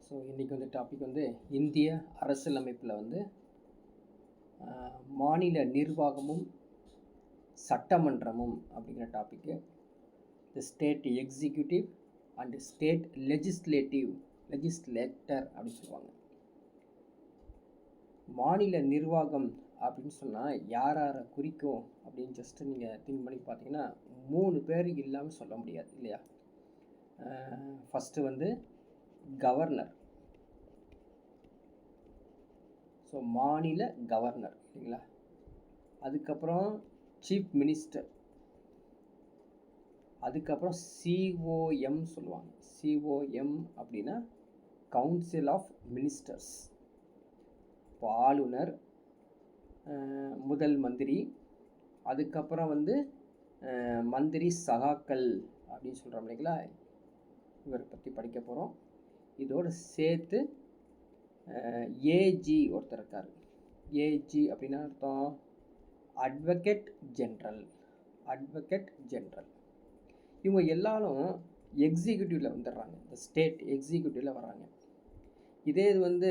So இன்றைக்கி வந்து topic வந்து இந்திய அரசியலமைப்பில் வந்து மாநில நிர்வாகமும் சட்டமன்றமும் அப்படிங்கிற topic. The state executive and state legislator அப்படின்னு சொல்லுவாங்க. மாநில நிர்வாகம் அப்படின்னு சொன்னால் யாரை குறிக்கும் அப்படின்னு ஜஸ்ட்டு நீங்கள் திங்க் பண்ணி பார்த்தீங்கன்னா 3 பேர் இல்லாமல் சொல்ல முடியாது இல்லையா? ஃபஸ்ட்டு வந்து கவர்னர். ஸோ மாநில கவர்னர் இல்லைங்களா? அதுக்கப்புறம் சீஃப் மினிஸ்டர், அதுக்கப்புறம் சிஓஎம் சொல்லுவாங்க. சிஓஎம் அப்படின்னா கவுன்சில் ஆஃப் மினிஸ்டர்ஸ். இப்போ ஆளுநர், முதல் மந்திரி, அதுக்கப்புறம் வந்து மந்திரி சகாக்கள் அப்படின்னு சொல்கிறோம் இல்லைங்களா? இவரை பற்றி படிக்க போகிறோம். இதோடு சேர்த்து ஏஜி ஒருத்தர் இருக்கார். ஏஜி அப்படின்னா அர்த்தம் அட்வொகேட் ஜென்ரல். இவங்க எல்லாரும் எக்ஸிக்யூட்டிவில் வந்துடுறாங்க, இந்த ஸ்டேட் எக்ஸிக்யூட்டிவில் வர்றாங்க. இதே இது வந்து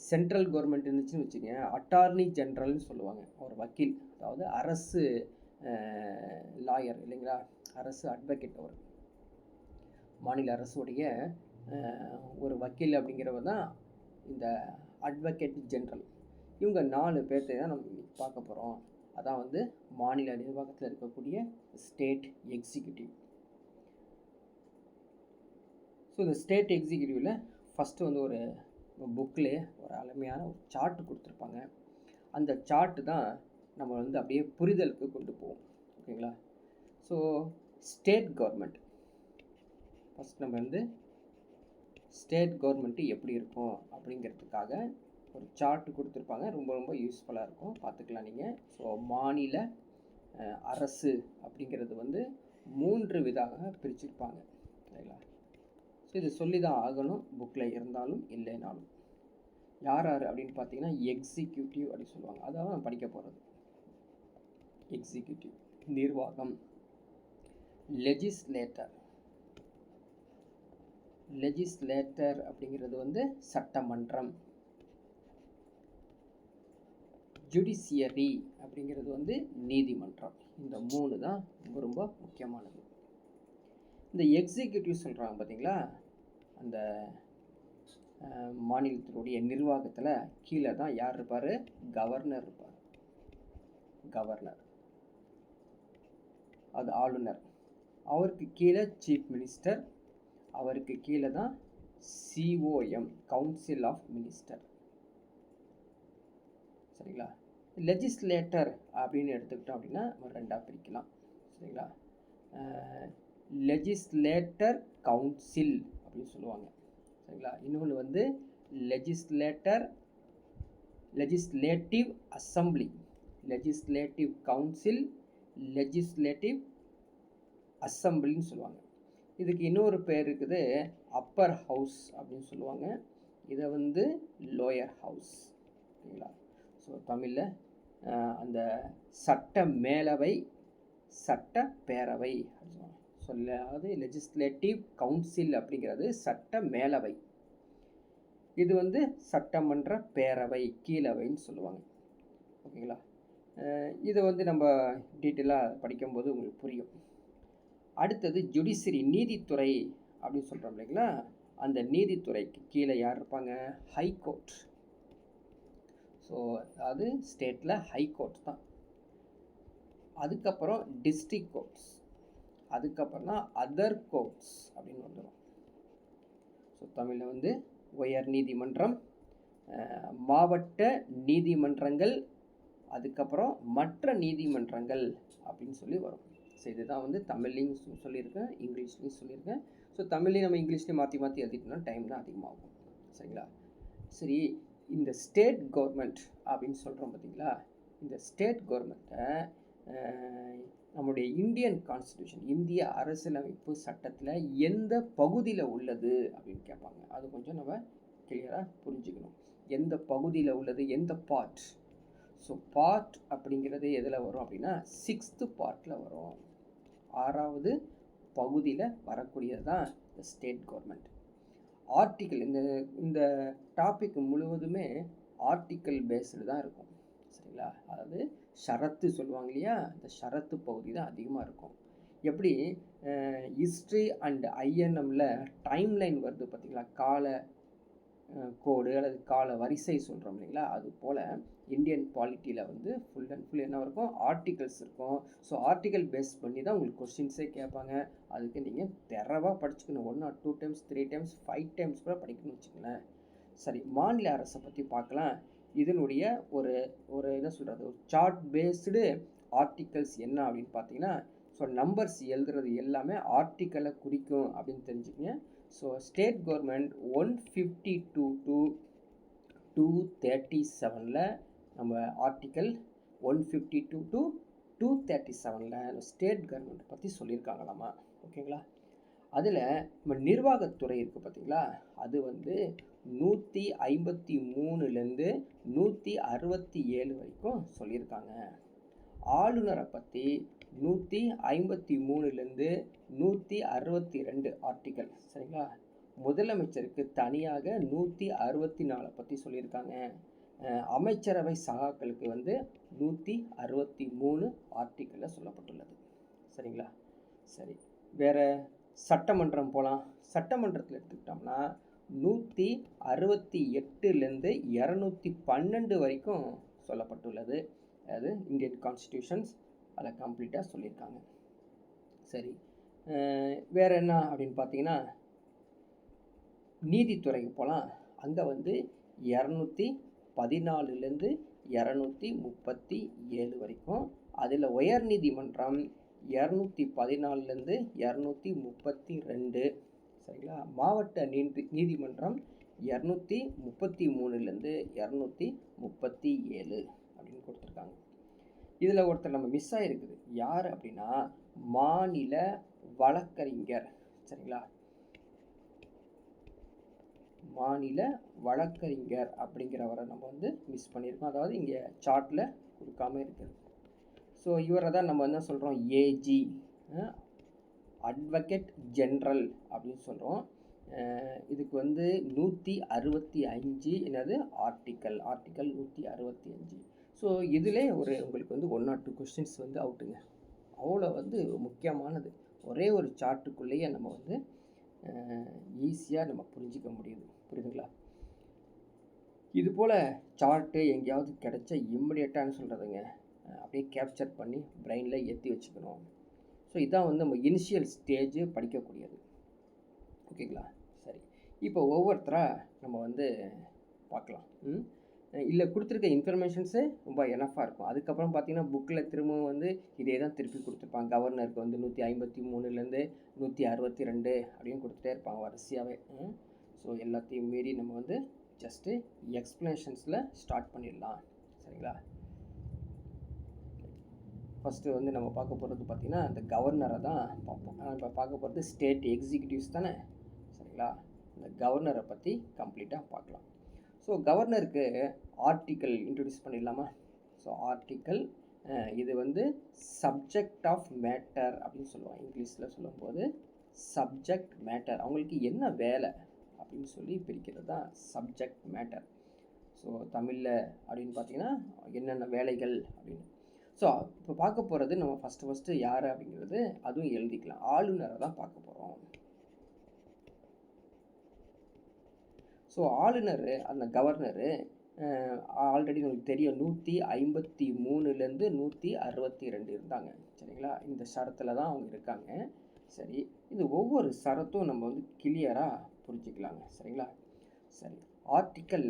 சென்ட்ரல் கவர்மெண்ட் இருந்துச்சுன்னு வச்சுக்கோங்க, அட்டார்னி ஜென்ரல்னு சொல்லுவாங்க. ஒரு வக்கீல், அதாவது அரசு லாயர் இல்லைங்களா? அரசு அட்வொகேட். அவர் மாநில அரசுடைய ஒரு வக்கீல் அப்படிங்கிறவர் தான் இந்த அட்வொகேட் ஜென்ரல். இவங்க 4 பேர்த்தை தான் நம்ம பார்க்க போகிறோம். அதான் வந்து மாநில நிர்வாகத்தில் இருக்கக்கூடிய ஸ்டேட் எக்ஸிக்யூட்டிவ். ஸோ இந்த ஸ்டேட் எக்ஸிக்யூட்டிவில் ஃபஸ்ட்டு வந்து ஒரு புக்கில் ஒரு அருமையான ஒரு சார்ட்டு கொடுத்துருப்பாங்க. அந்த சார்ட்டு தான் நம்ம வந்து அப்படியே புரிதலுக்கு கொண்டு போவோம். ஓகேங்களா? ஸோ ஸ்டேட் கவர்மெண்ட் ஃபஸ்ட் நம்ம வந்து ஸ்டேட் கவர்மெண்ட்டு எப்படி இருக்கும் அப்படிங்கிறதுக்காக ஒரு சார்ட்டு கொடுத்துருப்பாங்க. ரொம்ப ரொம்ப யூஸ்ஃபுல்லாக இருக்கும், பார்த்துக்கலாம் நீங்கள். ஸோ மாநில அரசு அப்படிங்கிறது வந்து 3 விதமாக பிரிச்சிருப்பாங்க சரிங்களா? ஸோ இது சொல்லி தான் ஆகணும், புக்கில் இருந்தாலும் இல்லைனாலும். யார் அப்படின்னு பார்த்தீங்கன்னா எக்ஸிக்யூட்டிவ் அப்படின்னு சொல்லுவாங்க. அதான் நான் படிக்க போகிறது. எக்ஸிக்யூட்டிவ் நிர்வாகம். லெஜிஸ்லேட்டர் அப்படிங்கிறது வந்து சட்டமன்றம். ஜுடிஷியரி அப்படிங்கிறது வந்து நீதிமன்றம். இந்த 3 தான் ரொம்ப ரொம்ப முக்கியமானது. இந்த எக்ஸிக்யூட்டிவ் சொல்கிறாங்க பார்த்தீங்களா, அந்த மாநிலத்தினுடைய நிர்வாகத்தில் கீழே தான் யார் இருப்பார்? கவர்னர் இருப்பார். கவர்னர் அது ஆளுநர். அவருக்கு கீழே சீஃப் மினிஸ்டர். அவருக்கு கீழே தான் சிஓஎம் கவுன்சில் ஆஃப் மினிஸ்டர். சரிங்களா? லெஜிஸ்லேட்டர் அப்படின்னு எடுத்துக்கிட்டோம் அப்படின்னா ஒரு 2ஆக பிரிக்கலாம். சரிங்களா? லெஜிஸ்லேட்டர் கவுன்சில் அப்படின்னு சொல்லுவாங்க. சரிங்களா? இன்னொன்று வந்து legislative assembly. Legislative council, legislative அசம்பிளின்னு சொல்லுவாங்க. இதுக்கு இன்னொரு பேர் இருக்குது, அப்பர் ஹவுஸ் அப்படின்னு சொல்லுவாங்க. இதை வந்து லோயர் ஹவுஸ். சரிங்களா? ஸோ தமிழில் அந்த சட்ட மேலவை, சட்டப்பேரவை சொல்லாது. லெஜிஸ்லேட்டிவ் கவுன்சில் அப்படிங்கிறது சட்ட மேலவை. இது வந்து சட்டமன்ற பேரவை, கீழவைன்னு சொல்லுவாங்க. ஓகேங்களா? இதை வந்து நம்ம டீட்டெயிலாக படிக்கும்போது உங்களுக்கு புரியும். அடுத்தது ஜுடிஷரி, நீதித்துறை அப்படின்னு சொல்கிறோம் இல்லைங்களா? அந்த நீதித்துறைக்கு கீழே யார் இருப்பாங்க? ஹைகோர்ட். ஸோ அது ஸ்டேட்டில் ஹைகோர்ட் தான். அதுக்கப்புறம் டிஸ்ட்ரிக்ட் கோர்ட்ஸ், அதுக்கப்புறம் தான் அதர் கோர்ட்ஸ் அப்படின்னு வந்துடும். ஸோ தமிழில் வந்து உயர் நீதிமன்றம், மாவட்ட நீதிமன்றங்கள், அதுக்கப்புறம் மற்ற நீதிமன்றங்கள் அப்படின்னு சொல்லி வரும். ஸோ இதுதான் வந்து தமிழ்லையும் சொல்லியிருக்கேன், இங்கிலீஷ்லையும் சொல்லியிருக்கேன். ஸோ தமிழ்லையும் நம்ம இங்கிலீஷ்லையும் மாற்றி எழுதிட்டோம்னா டைம் தான் அதிகமாகும். சரிங்களா? சரி, இந்த ஸ்டேட் கவர்மெண்ட் அப்படின்னு சொல்கிறோம் பார்த்தீங்களா? இந்த ஸ்டேட் கவர்மெண்ட்டை நம்முடைய இந்தியன் கான்ஸ்டியூஷன், இந்திய அரசியலமைப்பு சட்டத்தில் எந்த பகுதியில் உள்ளது அப்படின்னு கேட்பாங்க. அது கொஞ்சம் நம்ம கிளியராக புரிஞ்சுக்கணும். எந்த பகுதியில் உள்ளது, எந்த பார்ட். ஸோ பார்ட் அப்படிங்கிறது எதில் வரும் அப்படின்னா 6th பார்ட்டில் வரும். 6வது பகுதியில் வரக்கூடியது தான் இந்த ஸ்டேட் கவர்மெண்ட். ஆர்டிக்கல் இந்த இந்த டாபிக் முழுவதுமே ஆர்டிக்கல் பேஸ்டு தான் இருக்கும். சரிங்களா? அதாவது ஷரத்து சொல்லுவாங்க இல்லையா, இந்த ஷரத்து பகுதி தான் அதிகமாக இருக்கும். எப்படி ஹிஸ்ட்ரி அண்ட் ஐஎன்எம்மில் டைம்லைன் வருது பார்த்தீங்களா, கால கோடு அல்லது கால வரிசை சொல்கிறோம் இல்லைங்களா, அது போல் இந்தியன் பாலிட்டியில் வந்து ஃபுல் அண்ட் ஃபுல் என்ன இருக்கும், ஆர்டிகல்ஸ் இருக்கும். ஸோ ஆர்டிக்கல் பேஸ் பண்ணி தான் உங்களுக்கு கொஸ்டின்ஸே கேட்பாங்க. அதுக்கு நீங்கள் தெரவாக படிச்சுக்கணும். 1 or 2 times 3 times 5 times கூட படிக்கணும்னு வச்சுக்கோங்களேன். சரி, மாநில அரசை பற்றி பார்க்கலாம். இதனுடைய ஒரு ஒரு என்ன சொல்கிறது, ஒரு சார்ட் பேஸ்டு ஆர்டிகல்ஸ் என்ன அப்படின்னு பார்த்தீங்கன்னா, ஸோ நம்பர்ஸ் எழுதுறது எல்லாமே ஆர்டிக்கலை குறிக்கும் அப்படின்னு தெரிஞ்சுக்கங்க. ஸோ ஸ்டேட் கவர்மெண்ட் 152 to 237 நம்ம ஆர்டிக்கல் 152 to 237 ஸ்டேட் கவர்மெண்ட் பற்றி சொல்லியிருக்காங்களாமா. ஓகேங்களா? அதில் நம்ம நிர்வாகத்துறை இருக்குது பார்த்தீங்களா, அது வந்து 153லேருந்து 167 வரைக்கும் சொல்லியிருக்காங்க. ஆளுநரை பற்றி 153லேருந்து 162 ஆர்டிக்கல். சரிங்களா? முதலமைச்சருக்கு தனியாக 164 பற்றி சொல்லியிருக்காங்க. அமைச்சரவை சகாக்களுக்கு வந்து 163 ஆர்டிக்கலில் சொல்லப்பட்டுள்ளது. சரிங்களா? சரி, வேறு சட்டமன்றம் போகலாம். சட்டமன்றத்தில் எடுத்துக்கிட்டோம்னா 168லேருந்து 212 வரைக்கும் சொல்லப்பட்டுள்ளது. அது இந்தியன் கான்ஸ்டியூஷன்ஸ் அதை கம்ப்ளீட்டாக சொல்லியிருக்காங்க. சரி, வேறு என்ன அப்படின்னு பார்த்தீங்கன்னா, நீதித்துறைக்கு போகலாம். அங்கே வந்து 214லேருந்து 237 வரைக்கும். அதில் உயர் நீதிமன்றம் 214லேருந்து 232. சரிங்களா? மாவட்ட நீதிமன்றம் 233லேருந்து 237 அப்படின்னு கொடுத்துருக்காங்க. இதில் ஒருத்தர் நம்ம மிஸ் ஆகிருக்குது. யார் அப்படின்னா, மாநில வழக்கறிஞர். சரிங்களா? மாநில வழக்கறிஞர் அப்படிங்கிறவரை நம்ம வந்து மிஸ் பண்ணியிருக்கோம். அதாவது இங்கே சார்ட்டில் கொடுக்காம இருக்குது. ஸோ இவரை தான் நம்ம என்ன சொல்கிறோம், ஏஜி, அட்வொகேட் ஜென்ரல் அப்படின்னு சொல்கிறோம். இதுக்கு வந்து 165 என்னது ஆர்டிக்கல் 165. ஸோ இதிலே உங்களுக்கு வந்து 1 or 2 கொஸ்டின்ஸ் வந்து அவுட்டுங்க. அவ்வளோ வந்து முக்கியமானது. ஒரே ஒரு சார்ட்டுக்குள்ளேயே நம்ம வந்து ஈஸியாக நம்ம புரிஞ்சிக்க முடியுது. புரியுதுங்களா? இது போல் சார்ட்டு எங்கேயாவது கிடைச்சா இம்மிடியேட்டான்னு சொல்கிறதுங்க, அப்படியே கேப்சர் பண்ணி பிரெயினில் ஏற்றி வச்சுக்கணும். ஸோ இதான் வந்து நம்ம இனிஷியல் ஸ்டேஜ் படிக்கக்கூடியது. ஓகேங்களா? சரி, இப்போ ஒவ்வொருத்தராக நம்ம வந்து பார்க்கலாம். இல்லை கொடுத்துருக்க இன்ஃபர்மேஷன்ஸு ரொம்ப எனஃபாக இருக்கும். அதுக்கப்புறம் பார்த்தீங்கன்னா புக்கில் திரும்பவும் வந்து இதே தான் திருப்பி கொடுத்துருப்பாங்க. கவர்னருக்கு வந்து 153லேருந்து 162 அப்படின்னு கொடுத்துட்டே இருப்பாங்க வரிசையாகவே. ஸோ எல்லாத்தையும் மீறி நம்ம வந்து ஜஸ்ட்டு எக்ஸ்ப்ளனேஷன்ஸில் ஸ்டார்ட் பண்ணிடலாம். சரிங்களா? ஃபஸ்ட்டு வந்து நம்ம பார்க்க போகிறது பார்த்திங்கன்னா இந்த கவர்னரை தான் பார்ப்போம். இப்போ பார்க்க போகிறது ஸ்டேட் எக்ஸிக்யூட்டிவ்ஸ் தானே. சரிங்களா? இந்த கவர்னரை பற்றி கம்ப்ளீட்டாக பார்க்கலாம். ஸோ கவர்னருக்கு ஆர்டிக்கல் இன்ட்ரடியூஸ் பண்ணிடலாமா? ஸோ ஆர்டிக்கல் இது வந்து சப்ஜெக்ட் ஆஃப் மேட்டர் அப்படின்னு சொல்லுவாங்க. இங்கிலீஷில் சொல்லும்போது சப்ஜெக்ட் மேட்டர், அவங்களுக்கு என்ன வேலை அப்படின்னு சொல்லி பிரிக்கிறது தான் சப்ஜெக்ட் மேட்டர். ஸோ தமிழில் அப்படின்னு பார்த்தீங்கன்னா என்னென்ன வேலைகள் அப்படின்னு. ஸோ இப்போ பார்க்க போகிறது நம்ம ஃபஸ்ட்டு யார் அப்படிங்கிறது அதுவும் எழுதிக்கலாம். ஆளுநரை தான் பார்க்க போகிறோம். ஸோ ஆளுநர், அந்த கவர்னரு ஆல்ரெடி உங்களுக்கு தெரியும் 153லேருந்து 162 இருந்தாங்க. சரிங்களா? இந்த சரத்தில் தான் அவங்க இருக்காங்க. சரி, இது ஒவ்வொரு சரத்தும் நம்ம வந்து கிளியராக புரிஞ்சுக்கலாங்க. சரிங்களா? சரி, ஆர்டிக்கல்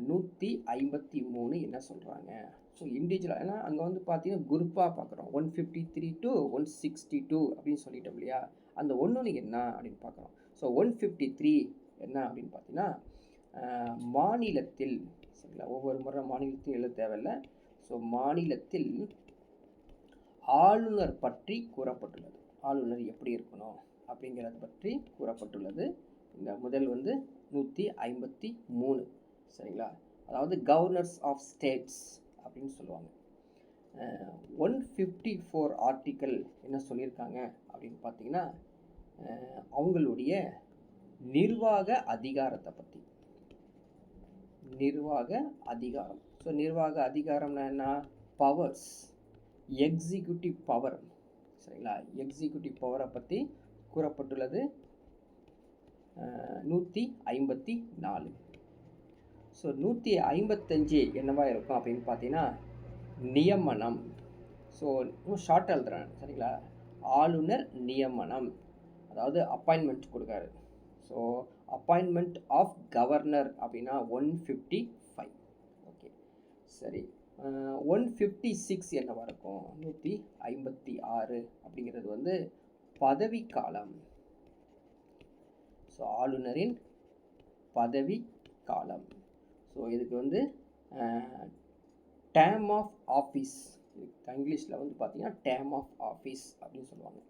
153 என்ன சொல்கிறாங்க? ஸோ இண்டிவிஜுவலாக, ஏன்னா அங்கே வந்து பார்த்தீங்கன்னா குரூப்பாக பார்க்குறோம். 153 to 162 அப்படின்னு சொல்லிட்டோம் இல்லையா? அந்த ஒன்று என்ன அப்படின்னு பார்க்குறோம். ஸோ 153 என்ன அப்படின்னு பார்த்தீங்கன்னா, மாநிலத்தில், சரிங்களா, ஒவ்வொரு முறை மாநிலத்தில் எழுத தேவையில்லை. ஸோ மாநிலத்தில் ஆளுநர் பற்றி கூறப்பட்டுள்ளது. ஆளுநர் எப்படி இருக்கணும் அப்படிங்கிறது பற்றி கூறப்பட்டுள்ளது. இந்த முதல் வந்து 153. சரிங்களா? அதாவது கவர்னர்ஸ் ஆஃப் ஸ்டேட்ஸ் அப்படின்னு சொல்லுவாங்க. 154 ஆர்டிக்கல் என்ன சொல்லியிருக்காங்க அப்படின்னு பார்த்தீங்கன்னா, அவங்களுடைய நிர்வாக அதிகாரத்தை பற்றி. நிர்வாக அதிகாரம். ஸோ நிர்வாக அதிகாரம்னா என்ன? Powers, executive power. சரிங்களா? எக்ஸிக்யூட்டிவ் பவரை பற்றி கூறப்பட்டுள்ளது 154. ஸோ 155 என்னவா இருக்கும் அப்படின்னு பார்த்தீங்கன்னா நியமனம். ஸோ ஷார்ட் எழுதுறேன். சரிங்களா? ஆளுநர் நியமனம், அதாவது அப்பாயின்மெண்ட் கொடுக்காரு. ஸோ அப்பாயின்மெண்ட் ஆஃப் கவர்னர் அப்படின்னா 155. ஓகே, சரி. 156 என்னவா இருக்கும்? 156 அப்படிங்கிறது வந்து பதவிக்காலம். ஸோ ஆளுநரின் பதவி காலம். ஸோ இதுக்கு வந்து டேர்ம் ஆஃப் ஆஃபீஸ், இங்கிலீஷில் வந்து பார்த்தீங்கன்னா டேர்ம் ஆஃப் ஆஃபீஸ் அப்படின்னு சொல்லுவாங்க.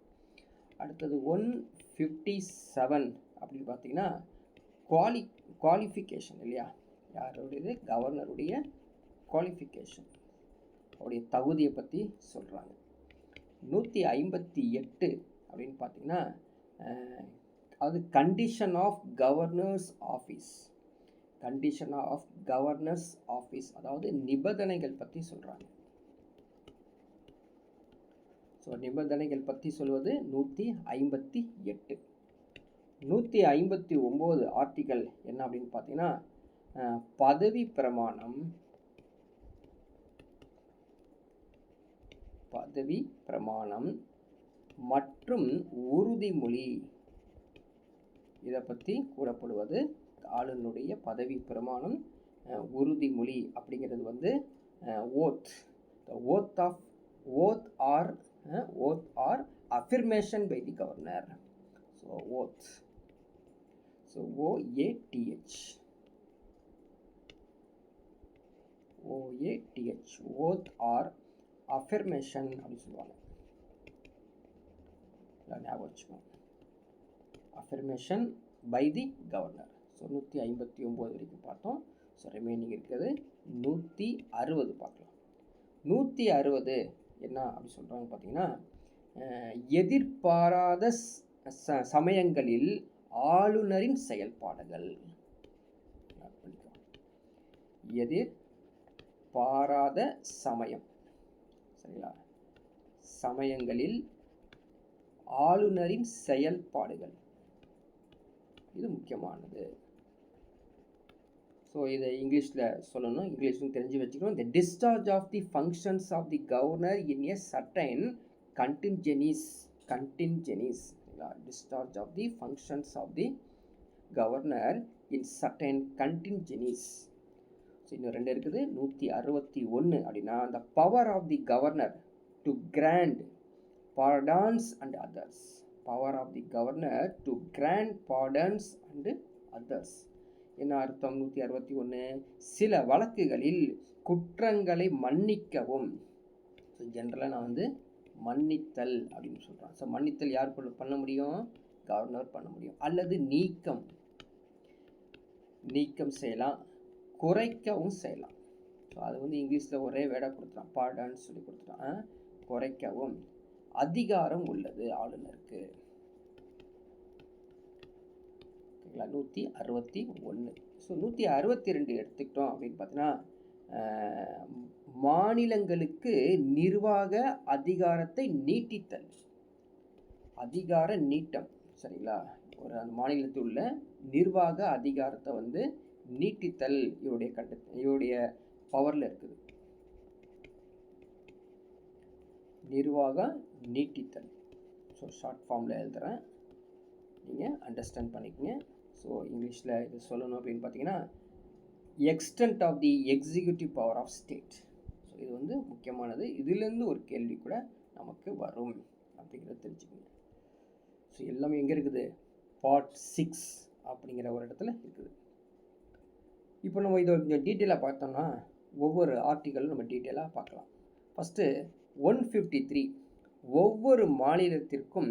அடுத்தது 157 அப்படின்னு பார்த்தீங்கன்னா குவாலிஃபிகேஷன் இல்லையா? யாருடையது? கவர்னருடைய குவாலிஃபிகேஷன், அவருடைய தகுதியை பற்றி சொல்கிறாங்க. 158 அப்படின்னு பார்த்தீங்கன்னா அது condition of governor's office. Condition of governor's office, அதாவது நிபந்தனைகள் பற்றி சொல்கிறாங்க. ஸோ நிபந்தனைகள் பற்றி சொல்வது 158. 159 ஆர்டிக்கல் என்ன அப்படின்னு பார்த்தீங்கன்னா பதவி பிரமாணம். பதவி பிரமாணம் மற்றும் உறுதிமொழி, இதை பற்றி கூறப்படுவது ஆளுநருடைய பதவி பிரமாணம், உறுதிமொழி அப்படிங்கிறது வந்து oath. Oath or affirmation by the governor. So oath. So OATH. Oath or affirmation அப்படின்னு சொல்லுவாங்க. ஞாபகம் வச்சுக்கோங்க. affirmation by the governor. So 159 வரைக்கும் பார்த்தோம். ஸோ ரிமைனிங் இருக்கிறது 160 பார்க்கலாம். 160 என்ன அப்படி சொல்கிறாங்க பார்த்தீங்கன்னா எதிர்பாராத சமயங்களில் ஆளுநரின் செயல்பாடுகள். எதிர்பாராத சமயம், சரிங்களா? சமயங்களில் ஆளுநரின் செயல்பாடுகள், இது முக்கியமானது. ஸோ இதை இங்கிலீஷில் சொல்லணும், இங்கிலீஷும் தெரிஞ்சு வச்சுக்கணும். The discharge of the functions of the governor in a certain contingencies. Discharge of the functions of the governor in certain contingencies. So இன்னும் 2 இருக்குது. 161 அப்படின்னா the power of the governor to grant pardons and others. Power of the governor to grant pardons and others. என்ன அர்த்தம்? 161 சில வழக்குகளில் குற்றங்களை மன்னிக்கவும். So ஜென்ரலாக நான் வந்து மன்னித்தல் அப்படின்னு சொல்கிறேன். ஸோ மன்னித்தல் யார் பண்ண முடியும்? கவர்னர் பண்ண முடியும். அல்லது நீக்கம் செய்யலாம், குறைக்கவும் செய்யலாம். ஸோ அது வந்து இங்கிலீஷில் ஒரே வேர்டாக கொடுத்துட்டான், பார்டான்னு சொல்லி கொடுத்துட்டான். குறைக்கவும் அதிகாரம் உள்ளது ஆளுநருக்கு. 161. ஸோ 162 எடுத்துக்கிட்டோம் அப்படின்னு பார்த்தீங்கன்னா மாநிலங்களுக்கு நிர்வாக அதிகாரத்தை நீட்டித்தல். அதிகார நீட்டம், சரிங்களா? ஒரு அந்த மாநிலத்தில் உள்ள நிர்வாக அதிகாரத்தை வந்து நீட்டித்தல் இவருடைய பவரில் இருக்குது. நிர்வாக நீட்டித்தல். ஸோ ஷார்ட் ஃபார்மில் எழுதுகிறேன், நீங்கள் அண்டர்ஸ்டாண்ட் பண்ணிக்கோங்க. ஸோ இங்கிலீஷில் இது சொல்லணும் அப்படின்னு பார்த்தீங்கன்னா extent of the executive power of state. So இது வந்து முக்கியமானது. இதுலேருந்து ஒரு கேள்வி கூட நமக்கு வரும் அப்படிங்கிறத தெரிஞ்சுக்கோங்க. ஸோ எல்லாமே எங்கே இருக்குது? பார்ட் 6 அப்படிங்கிற ஒரு இடத்துல இருக்குது. இப்போ நம்ம இதை கொஞ்சம் டீட்டெயிலாக பார்த்தோம்னா ஒவ்வொரு ஆர்டிக்கலும் நம்ம டீட்டெயிலாக பார்க்கலாம். ஃபஸ்ட்டு 153. ஒவ்வொரு மாநிலத்திற்கும்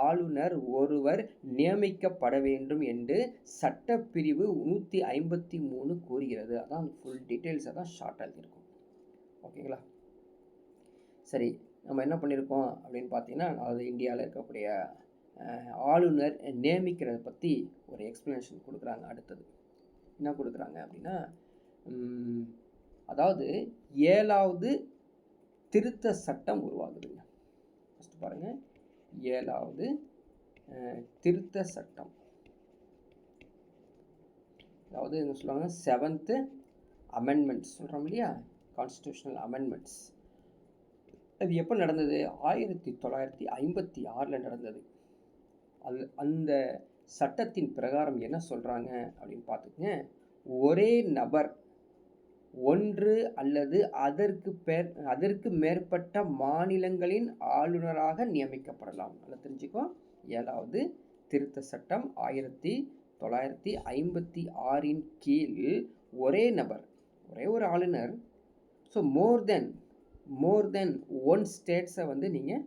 ஆளுநர் ஒருவர் நியமிக்கப்பட வேண்டும் என்று சட்டப்பிரிவு 153 கூறுகிறது. அதான் ஃபுல் டீட்டெயில்ஸை தான் ஷார்ட்டாக எழுதியிருக்கோம். ஓகேங்களா? சரி, நம்ம என்ன பண்ணியிருக்கோம் அப்படின்னு பார்த்தீங்கன்னா, அதாவது இந்தியாவில் இருக்கக்கூடிய ஆளுநர் நியமிக்கிறத பற்றி ஒரு எக்ஸ்ப்ளனேஷன் கொடுக்குறாங்க. அடுத்தது என்ன கொடுக்குறாங்க அப்படின்னா, அதாவது 7வது திருத்த சட்டம் உருவாகுதுங்க. ஃபஸ்ட்டு பாருங்கள், 7வது திருத்த சட்டம், அதாவது என்ன சொல்லுவாங்க, 7th அமெண்ட்மெண்ட்ஸ் சொல்கிறோம் இல்லையா, கான்ஸ்டியூஷனல் அமெண்ட்மெண்ட்ஸ். அது எப்போ நடந்தது? 1956 நடந்தது. அந்த சட்டத்தின் பிரகாரம் என்ன சொல்கிறாங்க அப்படின்னு பார்த்துக்கங்க, ஒரே நபர் ஒன்று அல்லது அதற்கு மேற்பட்ட மாநிலங்களின் ஆளுநராக நியமிக்கப்படலாம். நல்லா தெரிஞ்சுக்கோ, 7வது திருத்த சட்டம் 1956 கீழ் ஒரே நபர், ஒரே ஒரு ஆளுநர், ஸோ மோர் தென் ஒன் ஸ்டேட்ஸை வந்து நீங்கள்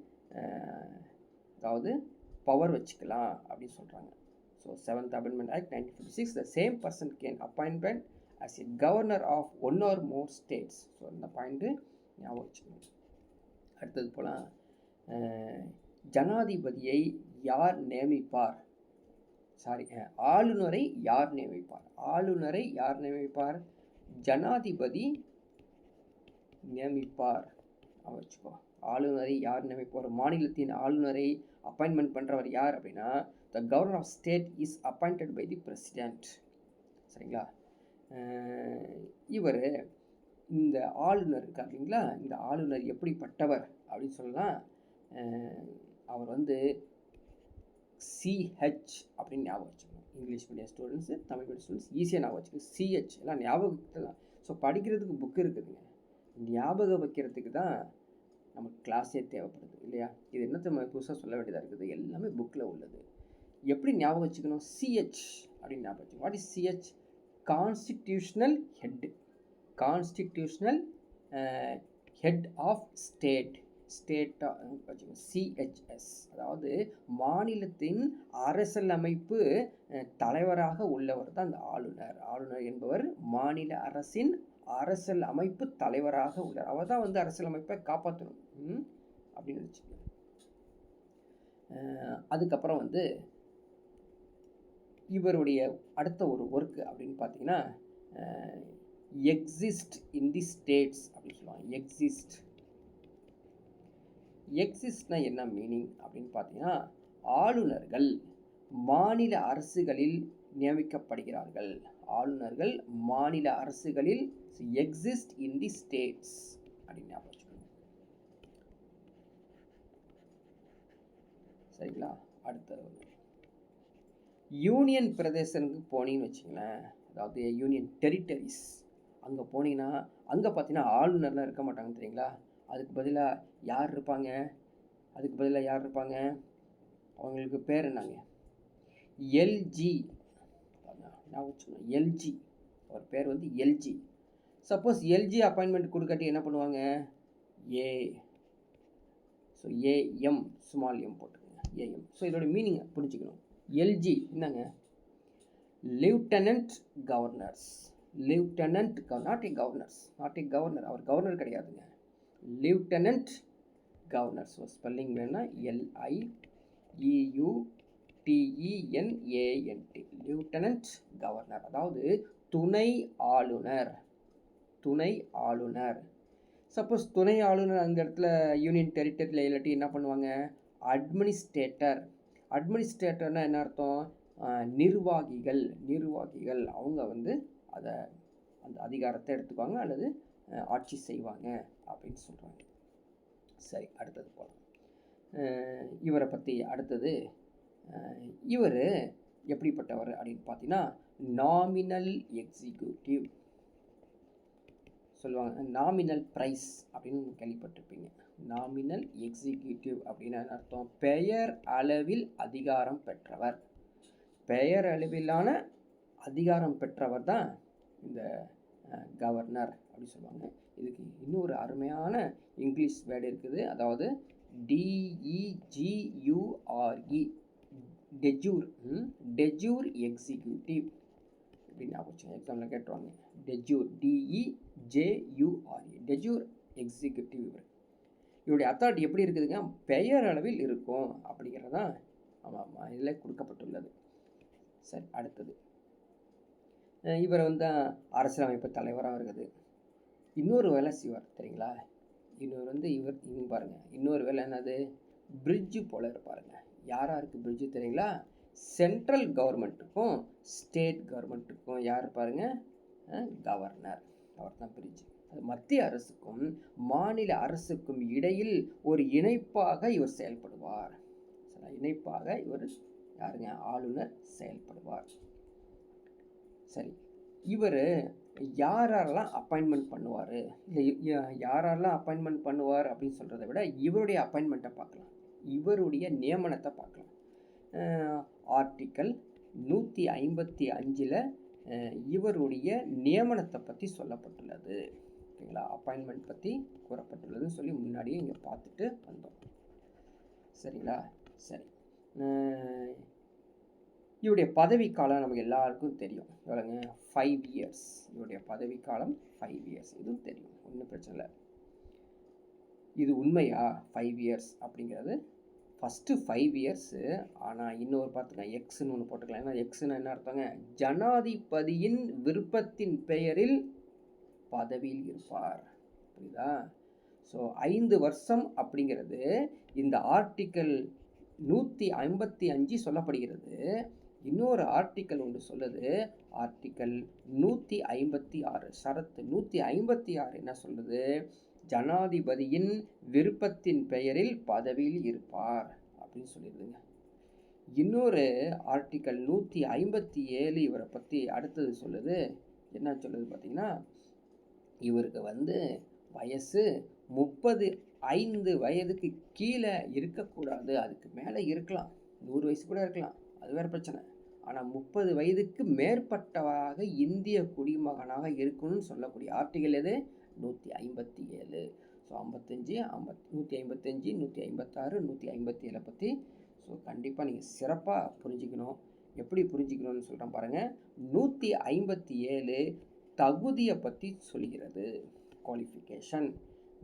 அதாவது பவர் வச்சுக்கலாம் அப்படின்னு சொல்கிறாங்க. So 7th Amendment Act 1956, the same person can appointed as a governor of one or more states. So இந்த பாயிண்ட்டு ஞாபகம் வச்சுக்கணும். அடுத்தது போலாம், ஜனாதிபதியை யார் நியமிப்பார்? ஆளுநரை யார் நியமிப்பார்? ஆளுநரை யார் நியமிப்பார்? ஜனாதிபதி நியமிப்பார். வச்சுக்கோ, ஆளுநரை யார் நியமிப்பார்? மாநிலத்தின் ஆளுநரை அப்பாயின்மெண்ட் பண்ணுறவர் யார் அப்படின்னா, the governor of state is appointed by the president. சரிங்களா? இவர் இந்த ஆளுநர் இருக்கார் இல்லைங்களா, இந்த ஆளுநர் எப்படிப்பட்டவர் அப்படின்னு சொல்லலாம். அவர் வந்து சிஹெச் அப்படின்னு ஞாபகம் வச்சுக்கணும். English medium students, Tamil medium students ஈஸியாக ஞாபகம் வச்சுக்கணும். சிஹெச் எல்லாம் ஞாபகத்தில். ஸோ படிக்கிறதுக்கு புக்கு இருக்குதுங்க, ஞாபகம் வைக்கிறதுக்கு தான் நமக்கு கிளாஸே தேவைப்படுது இல்லையா? இது என்னத்தை நம்ம புதுசாக சொல்ல வேண்டியதாக இருக்குது, எல்லாமே புக்கில் உள்ளது. எப்படி ஞாபகம் வச்சுக்கணும்? சிஹெச் அப்படின்னு ஞாபகம் வச்சுக்கணும். What is CH? Constitutional head. Constitutional head of state. CHS, அதாவது மாநிலத்தின் அரசியலமைப்பு தலைவராக உள்ளவர் தான் அந்த ஆளுநர். ஆளுநர் என்பவர் மாநில அரசின் அரசியல் அமைப்பு தலைவராக உள்ளார். அவர் தான் வந்து அரசியல் அமைப்பை காப்பாற்றணும் அப்படின்னு நினச்சிக்கணும். அதுக்கப்புறம் வந்து இவருடைய அடுத்த ஒரு ஒர்க்கு அப்படின்னு பார்த்தீங்கன்னா, எக்ஸிஸ்ட் இன் தி ஸ்டேட்ஸ் அப்படின்னு சொல்லுவாங்க. எக்ஸிஸ்ட்னா என்ன மீனிங் அப்படின்னு பார்த்தீங்கன்னா, ஆளுநர்கள் மாநில அரசுகளில் நியமிக்கப்படுகிறார்கள். ஆளுநர்கள் மாநில அரசுகளில் எக்ஸிஸ்ட் இன் தி ஸ்டேட்ஸ் அப்படின்னு ஞாபகம் வச்சுக்கணும். சரிங்களா? அடுத்தது யூனியன் பிரதேசனுக்கு போனீங்கன்னு வச்சுங்களேன், அதாவது யூனியன் டெரிட்டரிஸ், அங்கே போனீங்கன்னா அங்கே பார்த்தீங்கன்னா ஆளுநர்லாம் இருக்க மாட்டாங்க தெரியுங்களா? அதுக்கு பதிலாக யார் இருப்பாங்க? அவங்களுக்கு பேர் என்னங்க? எல்ஜி. நான் வச்சுக்கணும், எல்ஜி. அவர் பேர் வந்து எல்ஜி. சப்போஸ் எல்ஜி அப்பாயின்மெண்ட் கொடுக்காட்டி என்ன பண்ணுவாங்க? A. So AM, small M போட்டுக்கோங்க, ஏஎம். ஸோ இதோட மீனிங் புரிஞ்சுக்கணும். எல்ஜி என்னங்க? லிeutenant கவர்னர்ஸ். Not a governor. அவர் கவர்னர் கிடையாதுங்க. லிeutenant கவர்னர்ஸ். ஸோ ஸ்பெல்லிங் வேணும்னா LIEUTENANT, லிeutenant கவர்னர், அதாவது துணை ஆளுநர். சப்போஸ் துணை ஆளுநர் அந்த இடத்துல யூனியன் டெரிட்டரியில் இல்லாட்டி என்ன பண்ணுவாங்க? அட்மினிஸ்ட்ரேட்டர்னா என்ன அர்த்தம்? நிர்வாகிகள். அவங்க வந்து அந்த அதிகாரத்தை எடுத்துக்குவாங்க அல்லது ஆட்சி செய்வாங்க அப்படின்னு சொல்கிறாங்க. சரி, அடுத்தது போகலாம். இவரை பற்றி அடுத்தது, இவர் எப்படிப்பட்டவர் அப்படின்னு பார்த்தீங்கன்னா, நாமினல் எக்ஸிக்யூட்டிவ் சொல்லுவாங்க. நாமினல் ப்ரைஸ் அப்படின்னு கேள்விப்பட்டிருப்பீங்க. நாமினல் எக்ஸிக்யூட்டிவ் அப்படின்னு அர்த்தம் பெயர் அளவில் அதிகாரம் பெற்றவர். பெயர் அளவிலான அதிகாரம் பெற்றவர் தான் இந்த கவர்னர் அப்படி சொல்லுவாங்க. இதுக்கு இன்னொரு அருமையான இங்கிலீஷ் வேர்டு இருக்குது, அதாவது DEGURE, டெஜூர் எக்ஸிக்யூட்டிவ் அப்படின்னு ஞாபகம் எக்ஸாமில் கேட்டுருவாங்க. டெஜூர், DEJURE, டெஜூர் எக்ஸிக்யூட்டிவ். இவருடைய அத்தாரிட்டி எப்படி இருக்குதுங்க? பெயர் அளவில் இருக்கும் அப்படிங்கிறதான் ஆமாம் இதில் கொடுக்கப்பட்டுள்ளது. சரி, அடுத்தது இவர் வந்து அரசியலமைப்பு தலைவராக இருக்குது. இன்னொரு வேலை செய்வார் தெரியுங்களா? இன்னொரு வந்து இவங்க பாருங்கள், இன்னொரு வேலை என்னது, பிரிட்ஜு போல இருப்பாருங்க. யாராருக்கு பிரிட்ஜு தெரியுங்களா? சென்ட்ரல் கவர்மெண்ட்டுக்கும் ஸ்டேட் கவர்மெண்ட்டுக்கும் யார் இருப்பாருங்க? கவர்னர். அவர் தான் பிரிட்ஜு. அது மத்திய அரசுக்கும் மாநில அரசுக்கும் இடையில் ஒரு இணைப்பாக இவர் செயல்படுவார். இணைப்பாக இவர் யாருங்க? ஆளுநர் செயல்படுவார். சரி, இவர் யாரெல்லாம் அப்பாயின்மெண்ட் பண்ணுவார், இல்லை யாரெல்லாம் அப்பாயின்மெண்ட் பண்ணுவார் அப்படின்னு சொல்கிறத விட இவருடைய அப்பாயின்மெண்ட்டை பார்க்கலாம், இவருடைய நியமனத்தை பார்க்கலாம். ஆர்டிக்கல் 155 இவருடைய நியமனத்தை பற்றி சொல்லப்பட்டுள்ளது. ஓகேங்களா? அப்பாயின்மெண்ட் பற்றி கூறப்பட்டுள்ளதுன்னு சொல்லி முன்னாடியே இங்கே பார்த்துட்டு வந்தோம். சரிங்களா? சரி, இவருடைய பதவி காலம் நமக்கு எல்லாருக்கும் தெரியும். எவ்வளோங்க? 5 years. இவருடைய பதவி காலம் 5 years. இதுவும் தெரியும், ஒன்றும் பிரச்சனை இல்லை. இது உண்மையா 5 years அப்படிங்கிறது? First 5 years. ஆனால் இன்னொரு பார்த்துக்கலாம், எக்ஸ்ன்னு ஒன்று போட்டுக்கலாம். ஏன்னா எக்ஸ்ன்னு என்ன அர்த்தங்க? ஜனாதிபதியின் விருப்பத்தின் பெயரில் பதவியில் இருப்பார். புரியுதா? ஸோ 5 வருஷம் அப்படிங்கிறது இந்த ஆர்டிக்கல் 155 சொல்லப்படுகிறது. இன்னொரு ஆர்டிக்கல் ஒன்று சொல்லுது, ஆர்டிக்கல் 156 ஷரத்து 156 என்ன சொல்லுது? ஜனாதிபதியின் விருப்பத்தின் பெயரில் பதவியில் இருப்பார் அப்படின்னு சொல்லிடுதுங்க. இன்னொரு ஆர்டிக்கல் 157 இவரை பற்றி அடுத்தது சொல்லுது. என்ன சொல்லுது பார்த்தீங்கன்னா, இவருக்கு வந்து வயசு 35 வயதுக்கு கீழே இருக்கக்கூடாது, அதுக்கு மேலே இருக்கலாம், 100 வயசு கூட இருக்கலாம், அது வேறு பிரச்சனை. ஆனால் 30 வயதுக்கு மேற்பட்டவாக இந்திய குடிமகனாக இருக்கணும்னு சொல்லக்கூடிய ஆர்டிகல் எது? 157. ஸோ 55, 155, 156, 157 பற்றி ஸோ கண்டிப்பாக நீங்கள் சிறப்பாக புரிஞ்சுக்கணும். எப்படி புரிஞ்சுக்கணும்னு சொல்கிறேன் பாருங்கள். 157 தகுதியை பற்றி சொல்கிறது, குவாலிஃபிகேஷன்.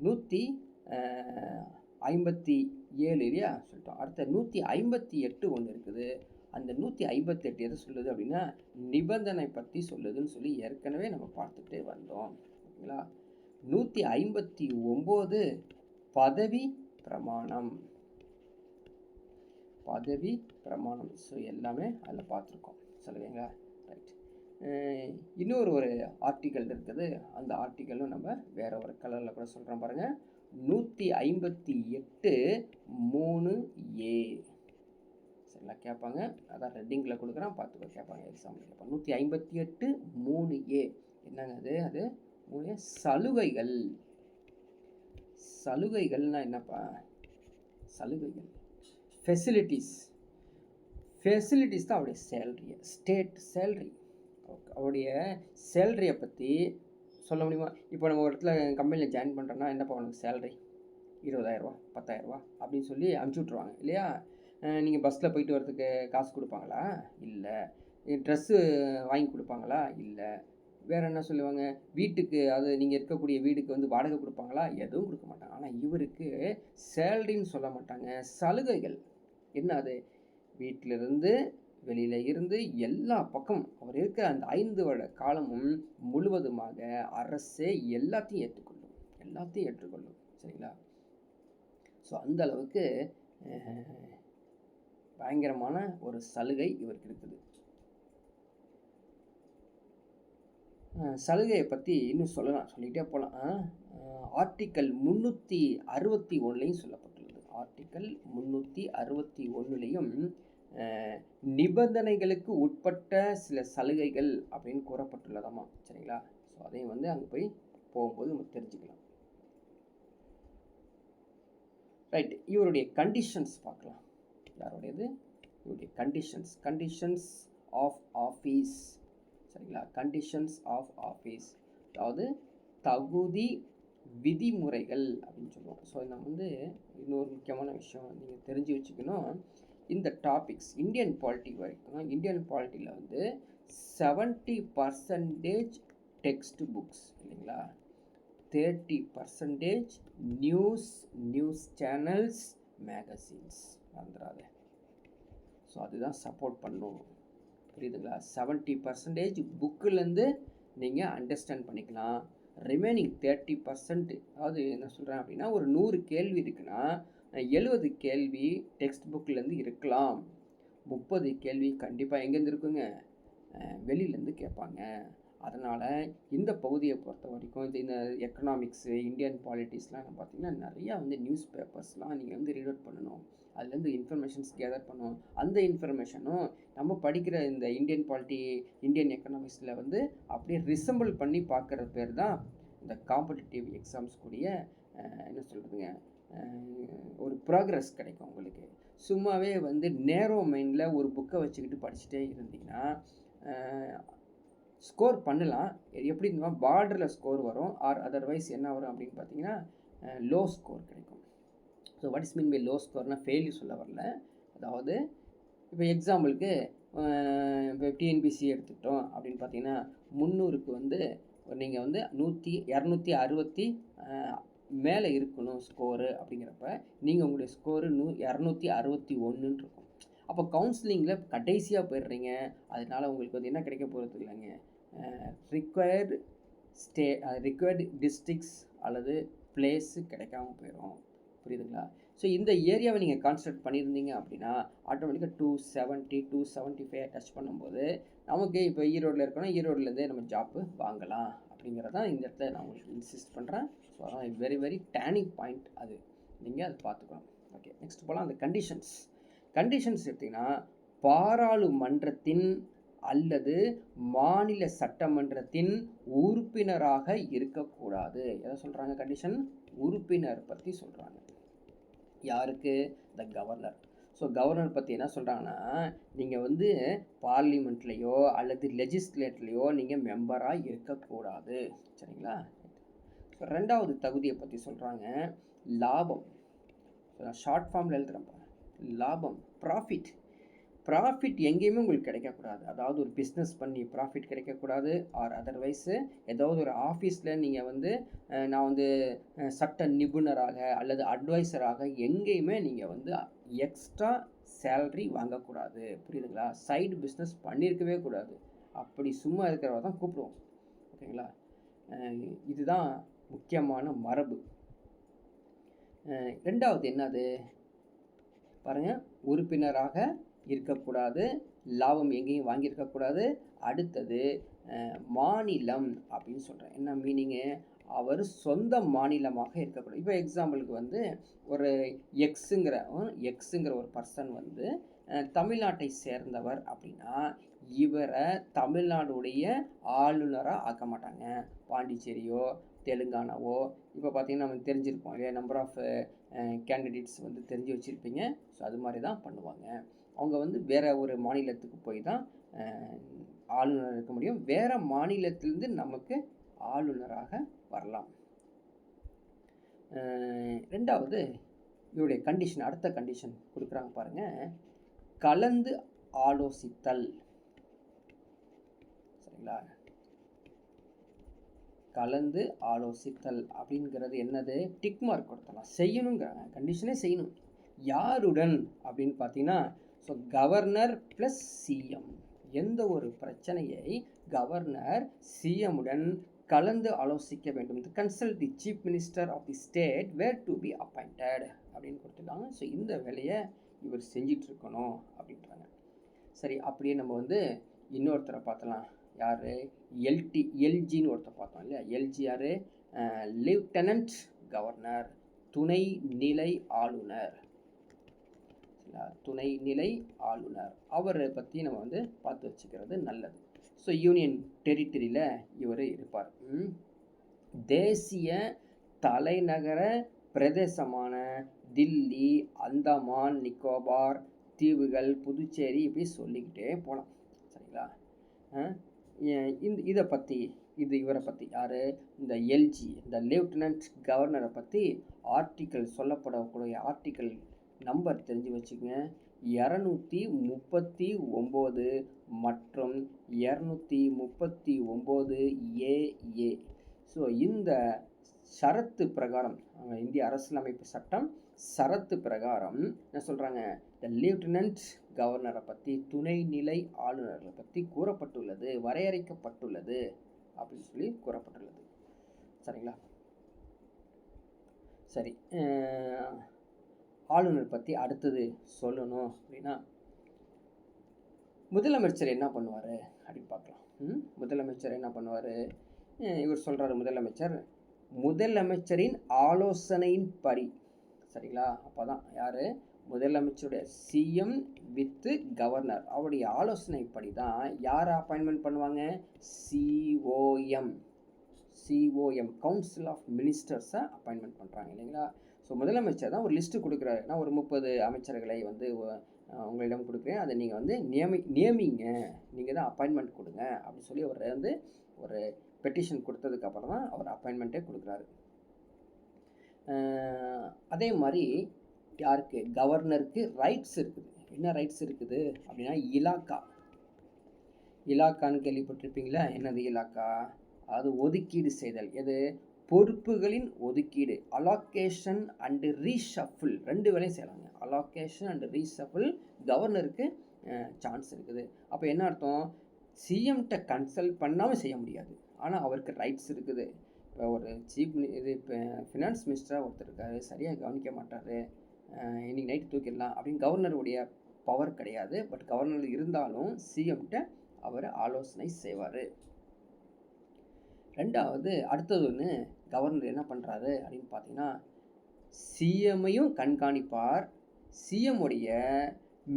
157 இல்லையா சொல்லிட்டோம். அடுத்த 158 ஒன்று இருக்குது. அந்த 158 எதை சொல்லுது அப்படின்னா, நிபந்தனை பற்றி சொல்லுதுன்னு சொல்லி ஏற்கனவே நம்ம பார்த்துட்டு வந்தோம். ஓகேங்களா? 159 பதவி பிரமாணம். பதவி பிரமாணம். ஸோ எல்லாமே அதில் பார்த்துருக்கோம். சொல்லுவீங்களா? ரைட். இன்னொரு ஆர்டிக்கல் இருக்குது. அந்த ஆர்டிக்கலும் நம்ம வேற ஒரு கலரில் கூட சொல்கிறோம் பாருங்கள். 158 3A. சரிங்களா? கேட்பாங்க, அதான் ரெட்டிங்கில் கொடுக்குறேன், பார்த்துக்கோ. கேட்பாங்க, எக்ஸாம்பிள் கேட்பாங்க. 158 3A என்னங்க அது? அது 3A சலுகைகள். சலுகைகள்னா என்னப்பா? சலுகைகள், ஃபெசிலிட்டிஸ். ஃபெசிலிட்டிஸ் தான் அவருடைய சேலரி, ஸ்டேட் சேலரி. அவருடைய சேலரியை பற்றி சொல்ல முடியுமா? இப்போ நம்ம ஒரு இடத்துல கம்பெனியில் ஜாயின் பண்ணுறோன்னா என்னப்பா உனக்கு சேலரி 20,000 10,000 அப்படின்னு சொல்லி அனுப்பிச்சி விட்ருவாங்க இல்லையா? நீங்கள் பஸ்ஸில் போயிட்டு வரதுக்கு காசு கொடுப்பாங்களா? இல்லை. ட்ரெஸ்ஸு வாங்கி கொடுப்பாங்களா? இல்லை. வேறு என்ன சொல்லுவாங்க? வீட்டுக்கு, அது நீங்கள் இருக்கக்கூடிய வீடுக்கு வந்து வாடகை கொடுப்பாங்களா? எதுவும் கொடுக்க மாட்டாங்க. ஆனால் இவருக்கு சேலரின்னு சொல்ல மாட்டாங்க, சலுகைகள். என்ன அது? வீட்டிலிருந்து வெளியில் இருந்து எல்லா பக்கம் அவர் இருக்கிற அந்த 5 வருட காலமும் முழுவதுமாக அரசே எல்லாத்தையும் ஏற்றுக்கொள்ளும். சரிங்களா? ஸோ அந்த அளவுக்கு பயங்கரமான ஒரு சலுகை இவருக்கு இருக்குது. சலுகையை பற்றி இன்னும் சொல்லிகிட்டே போகலாம். ஆர்டிக்கல் 361 சொல்லப்பட்டுள்ளது. ஆர்டிக்கல் 361 நிபந்தனைகளுக்கு உட்பட்ட சில சலுகைகள் அப்படின்னு கூறப்பட்டுள்ளதாமா. சரிங்களா? ஸோ அதையும் வந்து அங்கே போகும்போது நம்ம தெரிஞ்சுக்கலாம். ரைட். இவருடைய கண்டிஷன்ஸ் பார்க்கலாம். யாருடையது? இவருடைய கண்டிஷன்ஸ் ஆஃப் ஆஃபீஸ். சரிங்களா? கண்டிஷன்ஸ் ஆஃப் ஆஃபீஸ், அதாவது தகுதி விதிமுறைகள் அப்படின்னு சொல்லுவோம். ஸோ நம்ம வந்து இன்னொரு முக்கியமான விஷயம் நீங்கள் தெரிஞ்சு வச்சுக்கணும். இந்த டாபிக்ஸ் இந்தியன் பாலிட்டி வரைக்கும், இந்தியன் பாலிட்டியில் வந்து 70% டெக்ஸ்ட் புக்ஸ் இல்லைங்களா, 30% நியூஸ் சேனல்ஸ், மேகசின்ஸ். வந்துடாது. ஸோ அதுதான் சப்போர்ட் பண்ணும். புரியுதுங்களா? 70% புக்கிலேருந்து நீங்கள் அண்டர்ஸ்டாண்ட் பண்ணிக்கலாம். ரிமைனிங் 30%, அதாவது என்ன சொல்கிறேன் அப்படின்னா, ஒரு 100 கேள்வி இருக்குன்னா 70 கேள்வி டெக்ஸ்ட் புக்கிலேருந்து இருக்கலாம். 30 கேள்வி கண்டிப்பாக எங்கேருந்து இருக்குங்க? வெளியிலேருந்து கேட்பாங்க. அதனால் இந்த பகுதியை பொறுத்த வரைக்கும் இந்த எக்கனாமிக்ஸு, இந்தியன் பாலிட்டிக்ஸ்லாம் பார்த்தீங்கன்னா நிறையா வந்து நியூஸ் பேப்பர்ஸ்லாம் நீங்கள் வந்து ரீட் அவுட் பண்ணணும். அதுலேருந்து இன்ஃபர்மேஷன்ஸ் கேதர் பண்ணணும். அந்த இன்ஃபர்மேஷனும் நம்ம படிக்கிற இந்த இந்தியன் எக்கனாமிக்ஸில் வந்து அப்படியே ரிசம்பிள் பண்ணி பார்க்குற பேர் தான் இந்த காம்படிட்டிவ் எக்ஸாம்ஸ் கூடிய என்ன சொல்கிறதுங்க, ஒரு ப்ராக்ரஸ் கிடைக்கும் உங்களுக்கு. சும்மாவே வந்து நேரோ மைண்டில் ஒரு புக்கை வச்சுக்கிட்டு படிச்சுட்டே இருந்தீங்கன்னா ஸ்கோர் பண்ணலாம். எப்படி இருந்தால் பார்டரில் ஸ்கோர் வரும், ஆர் அதர்வைஸ் என்ன வரும் அப்படின்னு பார்த்தீங்கன்னா லோ ஸ்கோர் கிடைக்கும். So what is mean by low ஸ்கோர்னால் ஃபெயில்யூர் சொல்ல வரல. அதாவது இப்போ எக்ஸாம்பிளுக்கு இப்போ டிஎன்பிசி எடுத்துக்கிட்டோம் அப்படின்னு பார்த்தீங்கன்னா 300க்கு வந்து நீங்கள் வந்து 260 மேலே இருக்கணும் ஸ்கோரு. அப்படிங்கிறப்ப நீங்கள் உங்களுடைய ஸ்கோரு 261 இருக்கும். அப்போ கவுன்சிலிங்கில் கடைசியாக போயிடுறீங்க. அதனால் உங்களுக்கு வந்து என்ன கிடைக்க போகிறது இல்லைங்க, ரிக்வயர்டு டிஸ்ட்ரிக்ஸ் அல்லது பிளேஸு கிடைக்காம போயிடும். புரியுதுங்களா? ஸோ இந்த ஏரியாவை நீங்கள் கான்சன்ட்ரேட் பண்ணியிருந்தீங்க அப்படின்னா ஆட்டோமேட்டிக்காக 270 275 டச் பண்ணும்போது நமக்கு இப்போ ஈரோடில் இருக்கணும், ஈரோடுலேருந்தே நம்ம ஜாப்பு வாங்கலாம். அப்படிங்கிறதான் இந்த இடத்துல நான் உங்களுக்கு இன்சிஸ்ட் பண்ணுறேன். ஸோ அதான் வெரி வெரி டேர்னிங் பாயிண்ட். அது நீங்கள் அதை பார்த்துக்கணும். ஓகே, நெக்ஸ்ட் போகலாம். அந்த கண்டிஷன்ஸ் எடுத்திங்கன்னா பாராளுமன்றத்தின் அல்லது மாநில சட்டமன்றத்தின் உறுப்பினராக இருக்கக்கூடாது. எதை சொல்கிறாங்க? கண்டிஷன் உறுப்பினர் பற்றி சொல்கிறாங்க. யாருக்கு? The governor. ஸோ கவர்னர் பற்றி என்ன சொல்கிறாங்கன்னா, நீங்கள் வந்து பார்லிமெண்ட்லேயோ அல்லது லெஜிஸ்லேட்டிவ்லையோ நீங்கள் மெம்பராக இருக்கக்கூடாது. சரிங்களா? ஸோ ரெண்டாவது தகுதியை பற்றி சொல்கிறாங்க, லாபம். ஷார்ட் ஃபார்மில் எழுதுகிறப்ப லாபம், ப்ராஃபிட் எங்கேயுமே உங்களுக்கு கிடைக்கக்கூடாது. அதாவது ஒரு பிஸ்னஸ் பண்ணி ப்ராஃபிட் கிடைக்கக்கூடாது. ஆர் அதர்வைஸு ஏதாவது ஒரு ஆஃபீஸில் நீங்கள் வந்து நான் வந்து சட்ட நிபுணராக அல்லது அட்வைசராக எங்கேயுமே நீங்கள் வந்து எக்ஸ்ட்ரா சேலரி வாங்கக்கூடாது. புரியுதுங்களா? சைடு பிஸ்னஸ் பண்ணியிருக்கவே கூடாது. அப்படி சும்மா இருக்கிறவங்க தான் கூப்பிடுவோம். ஓகேங்களா? இதுதான் முக்கியமான மரபு. ரெண்டாவது என்னது பாருங்கள், உறுப்பினராக இருக்கக்கூடாது, லாபம் எங்கேயும் வாங்கியிருக்கக்கூடாது. அடுத்தது மாநிலம் அப்படின்னு சொல்கிறேன். என்ன மீனிங்கு? அவர் சொந்த மாநிலமாக இருக்கக்கூடாது. இப்போ எக்ஸாம்பிளுக்கு வந்து ஒரு எக்ஸுங்கிற ஒரு பர்சன் வந்து தமிழ்நாட்டை சேர்ந்தவர் அப்படின்னா இவரை தமிழ்நாடுடைய ஆளுநராக ஆக்க மாட்டாங்க. பாண்டிச்சேரியோ தெலுங்கானாவோ இப்போ பார்த்திங்கன்னா நமக்கு தெரிஞ்சிருப்போம் இல்லையா, நம்பர் ஆஃப் கேண்டிடேட்ஸ் வந்து தெரிஞ்சு வச்சுருப்பீங்க. ஸோ அது மாதிரி தான் பண்ணுவாங்க. அவங்க வந்து வேறு ஒரு மாநிலத்துக்கு போய் தான் ஆளுநர் இருக்க முடியும். வேறு மாநிலத்திலேருந்து நமக்கு ஆளுநராக வரலாம். ரெண்டாவது இவருடைய கண்டிஷன், அடுத்த கண்டிஷன் கொடுக்குறாங்க பாருங்கள், கலந்து ஆலோசித்தல். சரிங்களா? கலந்து ஆலோசித்தல் அப்படிங்கிறது என்னது? Tick mark கொடுத்தலாம், செய்யணுங்கிறாங்க. கண்டிஷனே செய்யணும். யாருடன் அப்படின்னு பார்த்தீங்கன்னா, ஸோ கவர்னர் ப்ளஸ் சிஎம். எந்த ஒரு பிரச்சனையை கவர்னர் சிஎம்முடன் கலந்து ஆலோசிக்க வேண்டும். Consult the chief minister of the state where to be appointed அப்படின்னு கொடுத்துருக்காங்க. ஸோ இந்த வேலையை இவர் செஞ்சிட்ருக்கணும் அப்படின்றாங்க. சரி, அப்படியே நம்ம வந்து இன்னொருத்தரை பார்த்தலாம். யார்? எல்ஜின்னு ஒருத்தர் பார்த்தோம் இல்லையா? எல்ஜி யார்? லெஃப்டினன்ட் கவர்னர், துணைநிலை ஆளுநர். துணைநிலை ஆளுநர் அவரை பற்றி நம்ம வந்து பார்த்து வச்சுக்கிறது நல்லது. ஸோ யூனியன் டெரிட்டரியில் இவர் இருப்பார். தேசிய தலைநகர பிரதேசமான தில்லி, அந்தமான் நிக்கோபார் தீவுகள், புதுச்சேரி, இப்படி சொல்லிக்கிட்டே போகலாம். சரிங்களா? இதை பற்றி இவரை பற்றி யார்? இந்த எல்ஜி, இந்த லெஃப்டினன்ட் கவர்னரை பற்றி ஆர்டிக்கல் சொல்லப்படக்கூடிய ஆர்டிக்கல் நம்பர் தெரிஞ்சு வச்சுக்கோங்க. 239 மற்றும் 239 AA. ஸோ இந்த ஷரத்து பிரகாரம் இந்திய அரசியலமைப்பு சட்டம் சரத்து பிரகாரம் என்ன சொல்கிறாங்க, த லெஃப்டினன்ட் கவர்னரை பற்றி, துணைநிலை ஆளுநர்களை பற்றி கூறப்பட்டுள்ளது, வரையறைக்கப்பட்டுள்ளது அப்படின்னு சொல்லி கூறப்பட்டுள்ளது. சரிங்களா? சரி, ஆளுநர் பற்றி அடுத்தது சொல்லணும் அப்படின்னா, முதலமைச்சர் என்ன பண்ணுவார் அப்படின்னு பார்க்கலாம். முதலமைச்சர் என்ன பண்ணுவார்? இவர் சொல்கிறார், முதலமைச்சரின் ஆலோசனையின் படி. சரிங்களா? அப்போ தான் யார்? முதலமைச்சருடைய சிஎம் வித்து கவர்னர் அவருடைய ஆலோசனைப்படி தான் யாரை அப்பாயின்மெண்ட் பண்ணுவாங்க? சிஓஎம் கவுன்சில் ஆஃப் மினிஸ்டர்ஸை அப்பாயின்மெண்ட் பண்ணுறாங்க இல்லைங்களா? ஸோ முதலமைச்சர் தான் ஒரு லிஸ்ட்டு கொடுக்குறாரு. நான் ஒரு 30 அமைச்சர்களை வந்து உங்களிடம் கொடுக்குறேன், அதை நீங்கள் வந்து நியமிங்க, நீங்கள் தான் அப்பாயின்மெண்ட் கொடுங்க அப்படின்னு சொல்லி அவர் வந்து ஒரு பெட்டிஷன் கொடுத்ததுக்கப்புறம் தான் அவர் அப்பாயின்மெண்ட்டே கொடுக்குறாரு. அதே மாதிரி யாருக்கு? கவர்னருக்கு ரைட்ஸ் இருக்குது. என்ன ரைட்ஸ் இருக்குது அப்படின்னா, இலாக்கான்னு கேள்விப்பட்டிருப்பீங்களா? என்னது இலாக்கா? அது ஒதுக்கீடு செய்தல். எது? பொறுப்புகளின் ஒதுக்கீடு. அலோகேஷன் அண்டு ரீஷஃபிள் 2 வேலையும் செய்யலாங்க. அலோகேஷன் அண்டு ரீஷஃபிள் கவர்னருக்கு சான்ஸ் இருக்குது. அப்போ என்ன அர்த்தம்? சிஎம்கிட்ட கன்சல்ட் பண்ணாமல் செய்ய முடியாது, ஆனால் அவருக்கு ரைட்ஸ் இருக்குது. இப்போ ஒரு இப்போ ஃபினான்ஸ் மினிஸ்டராக ஒருத்தர் இருக்கார், சரியாக கவனிக்க மாட்டார், இன்னைக்கு நைட்டு தூக்கிடலாம் அப்படின்னு கவர்னருடைய பவர் கிடையாது. பட் கவர்னர் இருந்தாலும் சிஎம்கிட்ட அவர் ஆலோசனை செய்வார். ரெண்டாவது, அடுத்தது ஒன்று, கவர்னர் என்ன பண்ணுறாரு அப்படின்னு பார்த்தீங்கன்னா, சிஎம்மையும் கண்காணிப்பார், சிஎம்முடைய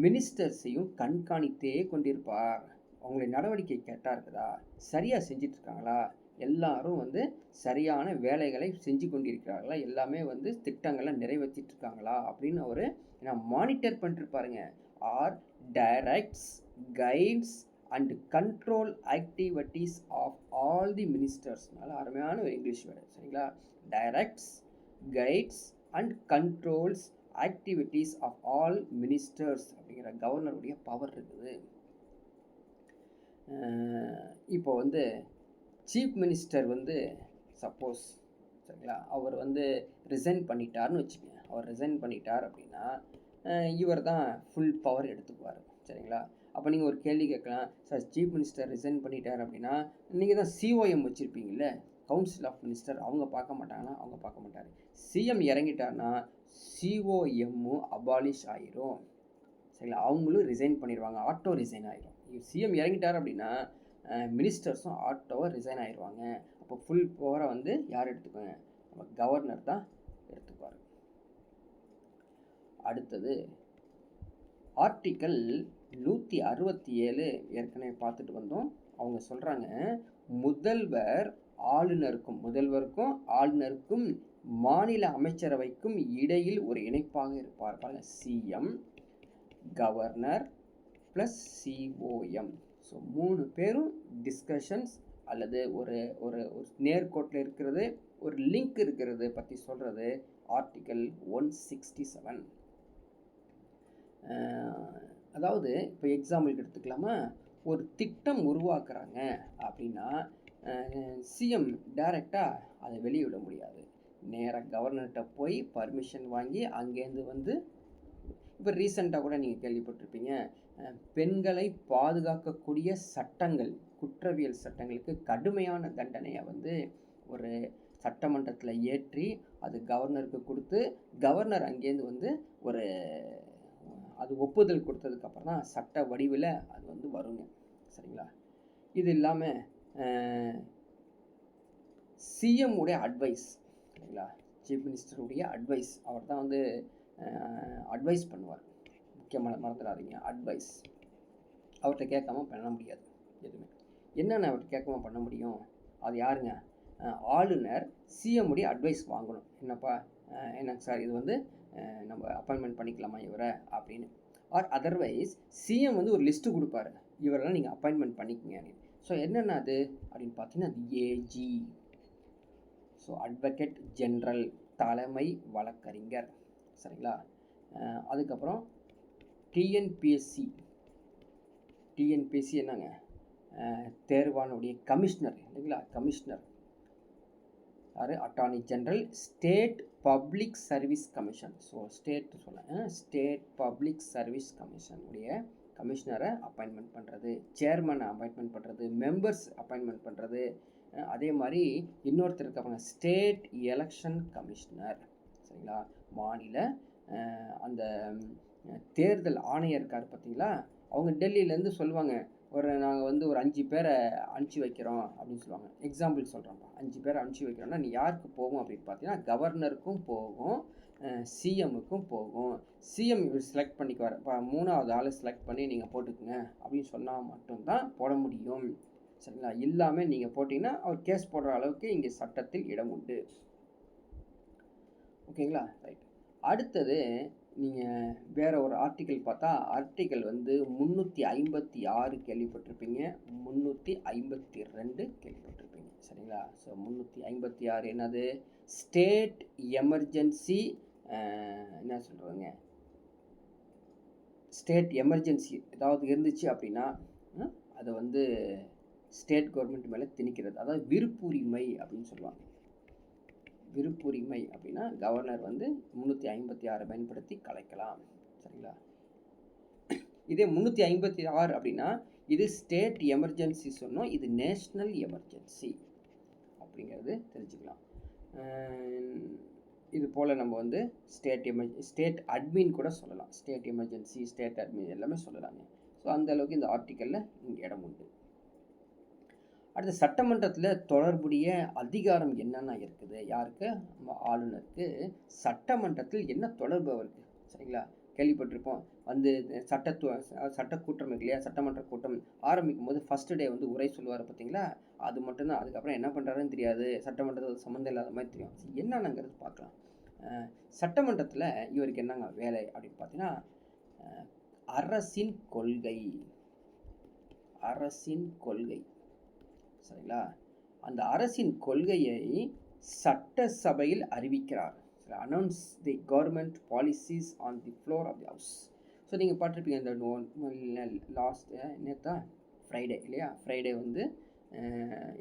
மினிஸ்டர்ஸையும் கண்காணித்தே கொண்டிருப்பார். அவங்களுடைய நடவடிக்கை கரெக்டாக இருக்குதா, சரியாக செஞ்சிட்ருக்காங்களா, எல்லாரும் வந்து சரியான வேலைகளை செஞ்சு கொண்டிருக்கிறார்களா, எல்லாமே வந்து திட்டங்களை நிறைவேற்றிட்டுருக்காங்களா அப்படின்னு அவர் மானிட்டர் பண்ணிட்டுருப்பாருங்க. Are directs, guides and control activities of all the ministers. நல்லா அருமையான ஒரு இங்கிலீஷ் வேர்டு. சரிங்களா? Directs, guides and controls activities of all ministers அப்படிங்கிற கவர்னருடைய பவர் இருக்குது. இப்போ வந்து சீஃப் மினிஸ்டர் வந்து சப்போஸ், சரிங்களா, அவர் வந்து ரிசைன் பண்ணிட்டார்னு வச்சுக்கோங்க. அவர் ரிசைன் பண்ணிட்டார் அப்படின்னா இவர் தான் ஃபுல் பவர் எடுத்துக்குவார். சரிங்களா? அப்போ நீங்கள் ஒரு கேள்வி கேட்கலாம், சார் சீஃப் மினிஸ்டர் ரிசைன் பண்ணிட்டார் அப்படின்னா நீங்கள் தான் சிஓஎம் வச்சுருப்பீங்கள்ல, கவுன்சில் ஆஃப் மினிஸ்டர், அவங்க பார்க்க மாட்டாங்கன்னா அவங்க பார்க்க மாட்டார். சிஎம் இறங்கிட்டார்னா சிஓஎம்மும் அபாலிஷ் ஆயிரும். சரிங்களா? அவங்களும் ரிசைன் பண்ணிடுவாங்க, ஆட்டோ ரிசைன் ஆயிரும். சிஎம் இறங்கிட்டார் அப்படின்னா மினிஸ்டர்ஸும் ஆட்டோவாக ரிசைன் ஆயிடுவாங்க. அப்போ ஃபுல் பவரை வந்து யார் எடுத்துக்குவாங்க? நம்ம கவர்னர் தான் எடுத்துக்குவார். அடுத்தது ஆர்டிக்கல் 167 ஏற்கனவே பார்த்துட்டு வந்தோம். அவங்க சொல்கிறாங்க, முதல்வருக்கும் ஆளுநருக்கும் மாநில அமைச்சரவைக்கும் இடையில் ஒரு இணைப்பாக இருப்பார். பாருங்க, CM, governor plus COM. So 3 பேரும் டிஸ்கஷன்ஸ் அல்லது ஒரு ஒரு நேர்கோட்டில் இருக்கிறது, ஒரு லிங்க் இருக்கிறது பற்றி சொல்கிறது ஆர்டிக்கல் 167. அதாவது இப்போ எக்ஸாம்பிளுக்கு எடுத்துக்கலாமா, ஒரு திட்டம் உருவாக்குறாங்க அப்படின்னா சிஎம் டைரெக்டாக அதை வெளியிட முடியாது. நேராக கவர்னர்கிட்ட போய் பர்மிஷன் வாங்கி அங்கேருந்து வந்து, இப்போ ரீசெண்டாக கூட நீங்கள் கேள்விப்பட்டிருப்பீங்க, பெண்களை பாதுகாக்கக்கூடிய சட்டங்கள், குற்றவியல் சட்டங்களுக்கு கடுமையான தண்டனையை வந்து ஒரு சட்டமன்றத்தில் ஏற்றி அது கவர்னருக்கு கொடுத்து, கவர்னர் அங்கேருந்து வந்து ஒரு அது ஒப்புதல் கொடுத்ததுக்கப்புறம் தான் சட்ட வடிவில் அது வந்து வருங்க. சரிங்களா? இது இல்லாமல் சிஎம் உடைய அட்வைஸ், சரிங்களா, சீஃப் மினிஸ்டருடைய அட்வைஸ், அவர் தான் வந்து அட்வைஸ் பண்ணுவார். முக்கியமான மறந்துடாதீங்க, அட்வைஸ். அவர்கிட்ட கேட்காம பண்ண முடியாது எதுவுமே. என்னென்ன அவர்கிட்ட கேட்காம பண்ண முடியும்? அது யாருங்க? ஆளுநர் சிஎம் உடைய அட்வைஸ் வாங்கணும். என்னப்பா, எனக்கு சார் இது வந்து நம்ம அப்பாயின்மெண்ட் பண்ணிக்கலாமா இவரை அப்படின்னு. ஆர் அதர்வைஸ் சிஎம் வந்து ஒரு லிஸ்ட்டு கொடுப்பாரு, இவரெல்லாம் நீங்கள் அப்பாயின்மெண்ட் பண்ணிக்கங்க. ஸோ என்னென்ன அது அப்படின்னு பார்த்தீங்கன்னா, அது ஏஜி, ஸோ அட்வொகேட் ஜென்ரல், தலைமை வழக்கறிஞர். சரிங்களா? அதுக்கப்புறம் டிஎன்பிஎஸ்சி என்னங்க, தேர்வானுடைய கமிஷனர் இல்லைங்களா, கமிஷனர் யார்? Attorney general, state public service commission. So state சொன்னேன், ஸ்டேட் பப்ளிக் சர்வீஸ் கமிஷன் உடைய கமிஷனரை அப்பாயின்மெண்ட் பண்ணுறது, சேர்மனை அப்பாயின்மெண்ட் பண்ணுறது, மெம்பர்ஸ் அப்பாயின்மெண்ட் பண்ணுறது. அதே மாதிரி இன்னொருத்தர் இருக்காங்க ஸ்டேட் எலெக்ஷன் கமிஷனர். சரிங்களா, மாநில அந்த தேர்தல் ஆணையர் இருக்கார் பார்த்தீங்களா, அவங்க டெல்லியிலேருந்து சொல்லுவாங்க, நாங்கள் வந்து ஒரு 5 பேரை அனுப்பிச்சி வைக்கிறோம் அப்படின்னு சொல்லுவாங்க. எக்ஸாம்பிள் சொல்கிறோம்ப்பா, 5 பேரை அனுப்பிச்சி வைக்கிறோம்னா நீ யாருக்கு போகும் அப்படின்னு பார்த்தீங்கன்னா கவர்னருக்கும் போகும், சிஎம்முக்கும் போகும். சிஎம் இவர் செலக்ட் பண்ணிக்குவார். இப்போ 3வது ஆள் செலக்ட் பண்ணி நீங்கள் போட்டுக்குங்க அப்படின்னு சொன்னால் மட்டும்தான் போட முடியும். சரிங்களா, இல்லாமல் நீங்கள் போட்டிங்கன்னா அவர் கேஸ் போடுற அளவுக்கு இங்கே சட்டத்தில் இடம் உண்டு. ஓகேங்களா, ரைட். அடுத்தது நீங்கள் வேறு ஒரு ஆர்டிக்கல் பார்த்தா, ஆர்டிக்கல் வந்து 356 கேள்விப்பட்டிருப்பீங்க, 352 கேள்விப்பட்டிருப்பீங்க. சரிங்களா, ஸோ 356 என்னது, ஸ்டேட் எமர்ஜென்சி, என்ன சொல்கிறாங்க, ஸ்டேட் எமர்ஜென்சி ஏதாவது இருந்துச்சு அப்படின்னா அதை வந்து ஸ்டேட் கவர்மெண்ட் மேலே திணிக்கிறது, அதாவது விருப்புரிமை அப்படின்னு சொல்லுவாங்க. விருப்புரிமை அப்படின்னா கவர்னர் வந்து 356 பயன்படுத்தி கலைக்கலாம். சரிங்களா, இதே 356 அப்படின்னா இது ஸ்டேட் எமர்ஜென்சி சொன்னோம், இது நேஷ்னல் எமர்ஜென்சி அப்படிங்கிறது தெரிஞ்சுக்கலாம். இது போல் நம்ம வந்து ஸ்டேட் அட்மின் கூட சொல்லலாம், ஸ்டேட் எமர்ஜென்சி, ஸ்டேட் அட்மின் எல்லாமே சொல்லலாங்க. ஸோ அந்த அளவுக்கு இந்த ஆர்டிக்கலில் இங்கே இடம் உண்டு. அடுத்து சட்டமன்றத்தில் தொடர்புடைய அதிகாரம் என்னென்ன இருக்குது, யாருக்கு, நம்ம ஆளுநருக்கு சட்டமன்றத்தில் என்ன தொடர்பு அவருக்கு. சரிங்களா, கேள்விப்பட்டிருப்போம், வந்து சட்ட கூட்டம் இருக்கு இல்லையா, சட்டமன்ற கூட்டம் ஆரம்பிக்கும் போது ஃபஸ்ட்டு டே வந்து உரை சொல்லுவார் பார்த்தீங்களா, அது மட்டும்தான். அதுக்கப்புறம் என்ன பண்ணுறாருன்னு தெரியாது, சட்டமன்றத்தில் சம்மந்தம் இல்லாத மாதிரி தெரியும். என்னென்னங்கிறது பார்க்கலாம். சட்டமன்றத்தில் இவருக்கு என்னங்க வேலை அப்படின்னு பார்த்தீங்கன்னா, அரசின் கொள்கை, அரசின் கொள்கை. சரிங்களா, அந்த அரசின் கொள்கையை சட்டசபையில் அறிவிக்கிறார். Announce the government policies on the floor of the house. So நீங்கள் பார்த்துருப்பீங்க, இந்த லாஸ்ட் நேற்றா ஃப்ரைடே இல்லையா, ஃப்ரைடே வந்து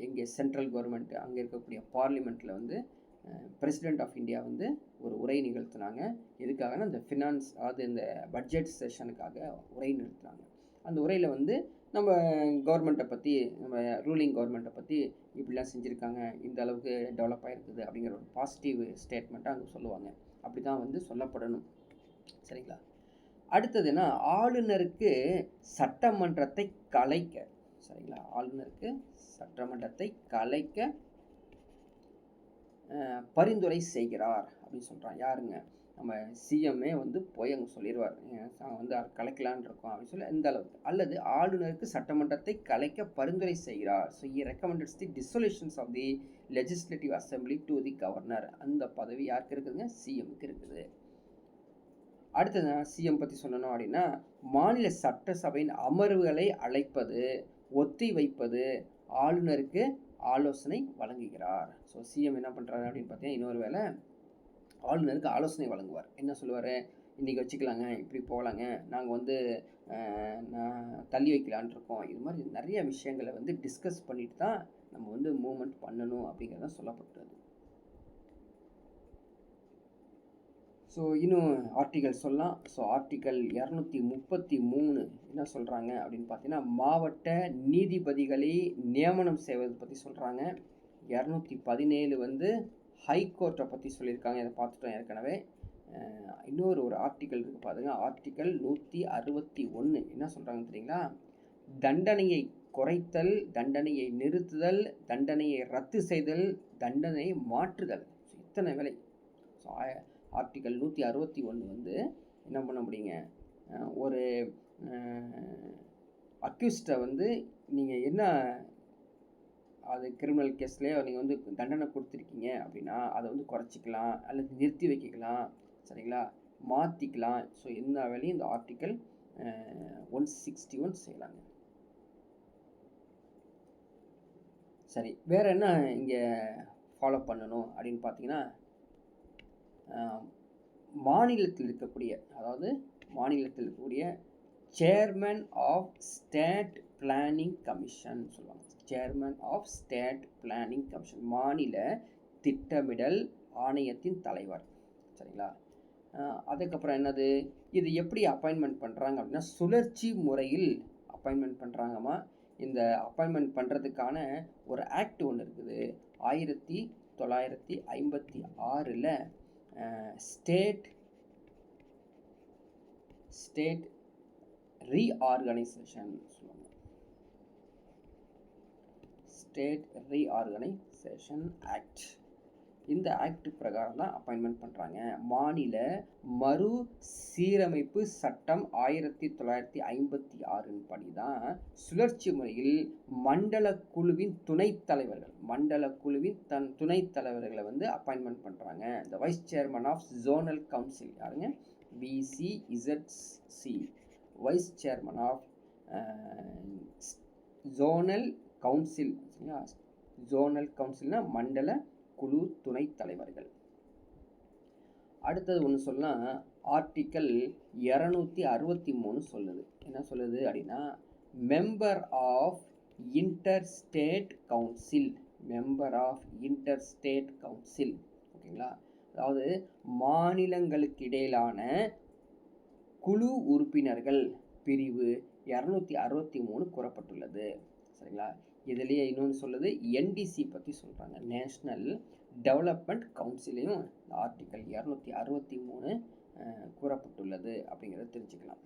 எங்கே சென்ட்ரல் கவர்மெண்ட் அங்கே இருக்கக்கூடிய பார்லிமெண்ட்டில் வந்து பிரசிடெண்ட் ஆஃப் இந்தியா வந்து ஒரு உரை நிகழ்த்தினாங்க. எதுக்காகனா இந்த ஃபினான்ஸ், அதாவது இந்த பட்ஜெட் செஷனுக்காக உரை நிறுத்தினாங்க. அந்த உரையில் வந்து நம்ம கவர்மெண்ட்டை பற்றி, நம்ம ரூலிங் கவர்மெண்ட்டை பற்றி இப்படிலாம் செஞ்சுருக்காங்க, இந்த அளவுக்கு டெவலப் ஆகிருக்குது அப்படிங்கிற ஒரு பாசிட்டிவ் ஸ்டேட்மெண்ட்டை அங்கே சொல்லுவாங்க. அப்படி தான் வந்து சொல்லப்படணும். சரிங்களா, அடுத்ததுன்னா ஆளுநருக்கு சட்டமன்றத்தை கலைக்க. சரிங்களா, ஆளுநருக்கு சட்டமன்றத்தை கலைக்க பரிந்துரை செய்கிறார் அப்படின்னு சொல்கிறான். யாருங்க, நம்ம சிஎம்ஏ வந்து போய் அங்கே சொல்லிடுவார், நாங்கள் வந்து கலைக்கலான் இருக்கோம் அப்படின்னு சொல்லி இந்த அளவுக்கு. அல்லது ஆளுநருக்கு சட்டமன்றத்தை கலைக்க பரிந்துரை செய்கிறார். So he recommends the dissolutions of the legislative assembly to the governor. அந்த பதவி யாருக்கு இருக்குதுங்க, சிஎம்க்கு இருக்குது. அடுத்தது சிஎம் பற்றி சொல்லணும் அப்படின்னா, மாநில சட்டசபையின் அமர்வுகளை அழைப்பது, ஒத்தி வைப்பது, ஆளுநருக்கு ஆலோசனை வழங்குகிறார். ஸோ சிஎம் என்ன பண்ணுறாரு அப்படின்னு பார்த்தீங்கன்னா, இன்னொரு வேலை ஆளுநருக்கு ஆலோசனை வழங்குவார். என்ன சொல்லுவார், இன்றைக்கி வச்சுக்கலாங்க, இப்படி போகலாங்க, நாங்கள் வந்து தள்ளி வைக்கலான் இருக்கோம். இது மாதிரி நிறைய விஷயங்களை வந்து டிஸ்கஸ் பண்ணிட்டு தான் நம்ம வந்து மூவ்மெண்ட் பண்ணணும் அப்படிங்கிறத சொல்லப்பட்டது. ஸோ இன்னும் ஆர்டிக்கல் சொல்லலாம். ஸோ ஆர்டிக்கல் 233 என்ன சொல்கிறாங்க அப்படின்னு பார்த்தீங்கன்னா, மாவட்ட நீதிபதிகளை நியமனம் செய்வதை பற்றி சொல்கிறாங்க. 217 வந்து ஹைகோர்ட்டை பற்றி சொல்லியிருக்காங்க, இதை பார்த்துட்டோம் ஏற்கனவே. இன்னொரு ஆர்டிக்கல் இருக்குது பாருங்க, ஆர்டிக்கல் 161 என்ன சொல்கிறாங்க தெரியுங்களா, தண்டனையை குறைத்தல், தண்டனையை நிறுத்துதல், தண்டனையை ரத்து செய்தல், தண்டனையை மாற்றுதல். ஸோ இத்தனை வேலை. ஸோ ஆர்டிக்கல் 161 வந்து என்ன பண்ண முடியுங்க, ஒரு அக்யூஸ்டை வந்து நீங்கள் என்ன, அது கிரிமினல் கேஸ்லேயே நீங்கள் வந்து தண்டனை கொடுத்துருக்கீங்க அப்படின்னா அதை வந்து குறைச்சிக்கலாம், அல்லது நிறுத்தி வைக்கலாம். சரிங்களா, மாற்றிக்கலாம். ஸோ எல்லா வேலையும் இந்த ஆர்டிக்கல் 161 செய்யலாங்க. சரி, வேறு என்ன இங்கே ஃபாலோ பண்ணணும் அப்படின்னு பார்த்தீங்கன்னா, மாநிலத்தில் இருக்கக்கூடிய, அதாவது மாநிலத்தில் இருக்கக்கூடிய chairman of state planning commission சொல்லுவாங்க. Chairman of state planning commission, மாநில திட்டமிடல் ஆணையத்தின் தலைவர். சரிங்களா. அதுக்கப்புறம் என்னது, இது எப்படி அப்பாயின்மெண்ட் பண்ணுறாங்க அப்படின்னா சுழற்சி முறையில் அப்பாயின்மெண்ட் பண்ணுறாங்கம்மா. இந்த அப்பாயின்மெண்ட் பண்ணுறதுக்கான ஒரு ஆக்ட் ஒன்று இருக்குது. 1956 ஸ்டேட் ஸ்டேட் ரீஆர்கனைசேஷன் சொல்லுவாங்க. State reorganisation act. இந்த ஆக்ட் பிரகாரம் தான் அப்பாயின்மெண்ட் பண்ணுறாங்க. மாநில மறு சீரமைப்பு சட்டம் 1956 படி தான் சுழற்சி முறையில் மண்டல குழுவின் துணைத் தலைவர்களை வந்து அப்பாயின்மெண்ட் பண்ணுறாங்க. இந்த vice chairman of zonal council யாருங்க? VCZC, vice chairman of zonal council. Zonal கவுன்சில்னா மண்டல குழு துணைத் தலைவர்கள். அடுத்தது ஒன்று சொல்லலாம், ஆர்டிக்கல் 263 சொல்லுது. என்ன சொல்லுது அப்படின்னா, மெம்பர் ஆஃப் இன்டர்ஸ்டேட் கவுன்சில், ஓகேங்களா. அதாவது மாநிலங்களுக்கு இடையிலான குழு உறுப்பினர்கள் பிரிவு 263 கூறப்பட்டுள்ளது. சரிங்களா. இதுலேயே இன்னொன்று சொல்லுது, NDC பற்றி சொல்கிறாங்க, நேஷ்னல் டெவலப்மெண்ட் கவுன்சிலையும் ஆர்டிக்கல் 263 கூறப்பட்டுள்ளது அப்படிங்கிறத தெரிஞ்சுக்கலாம்.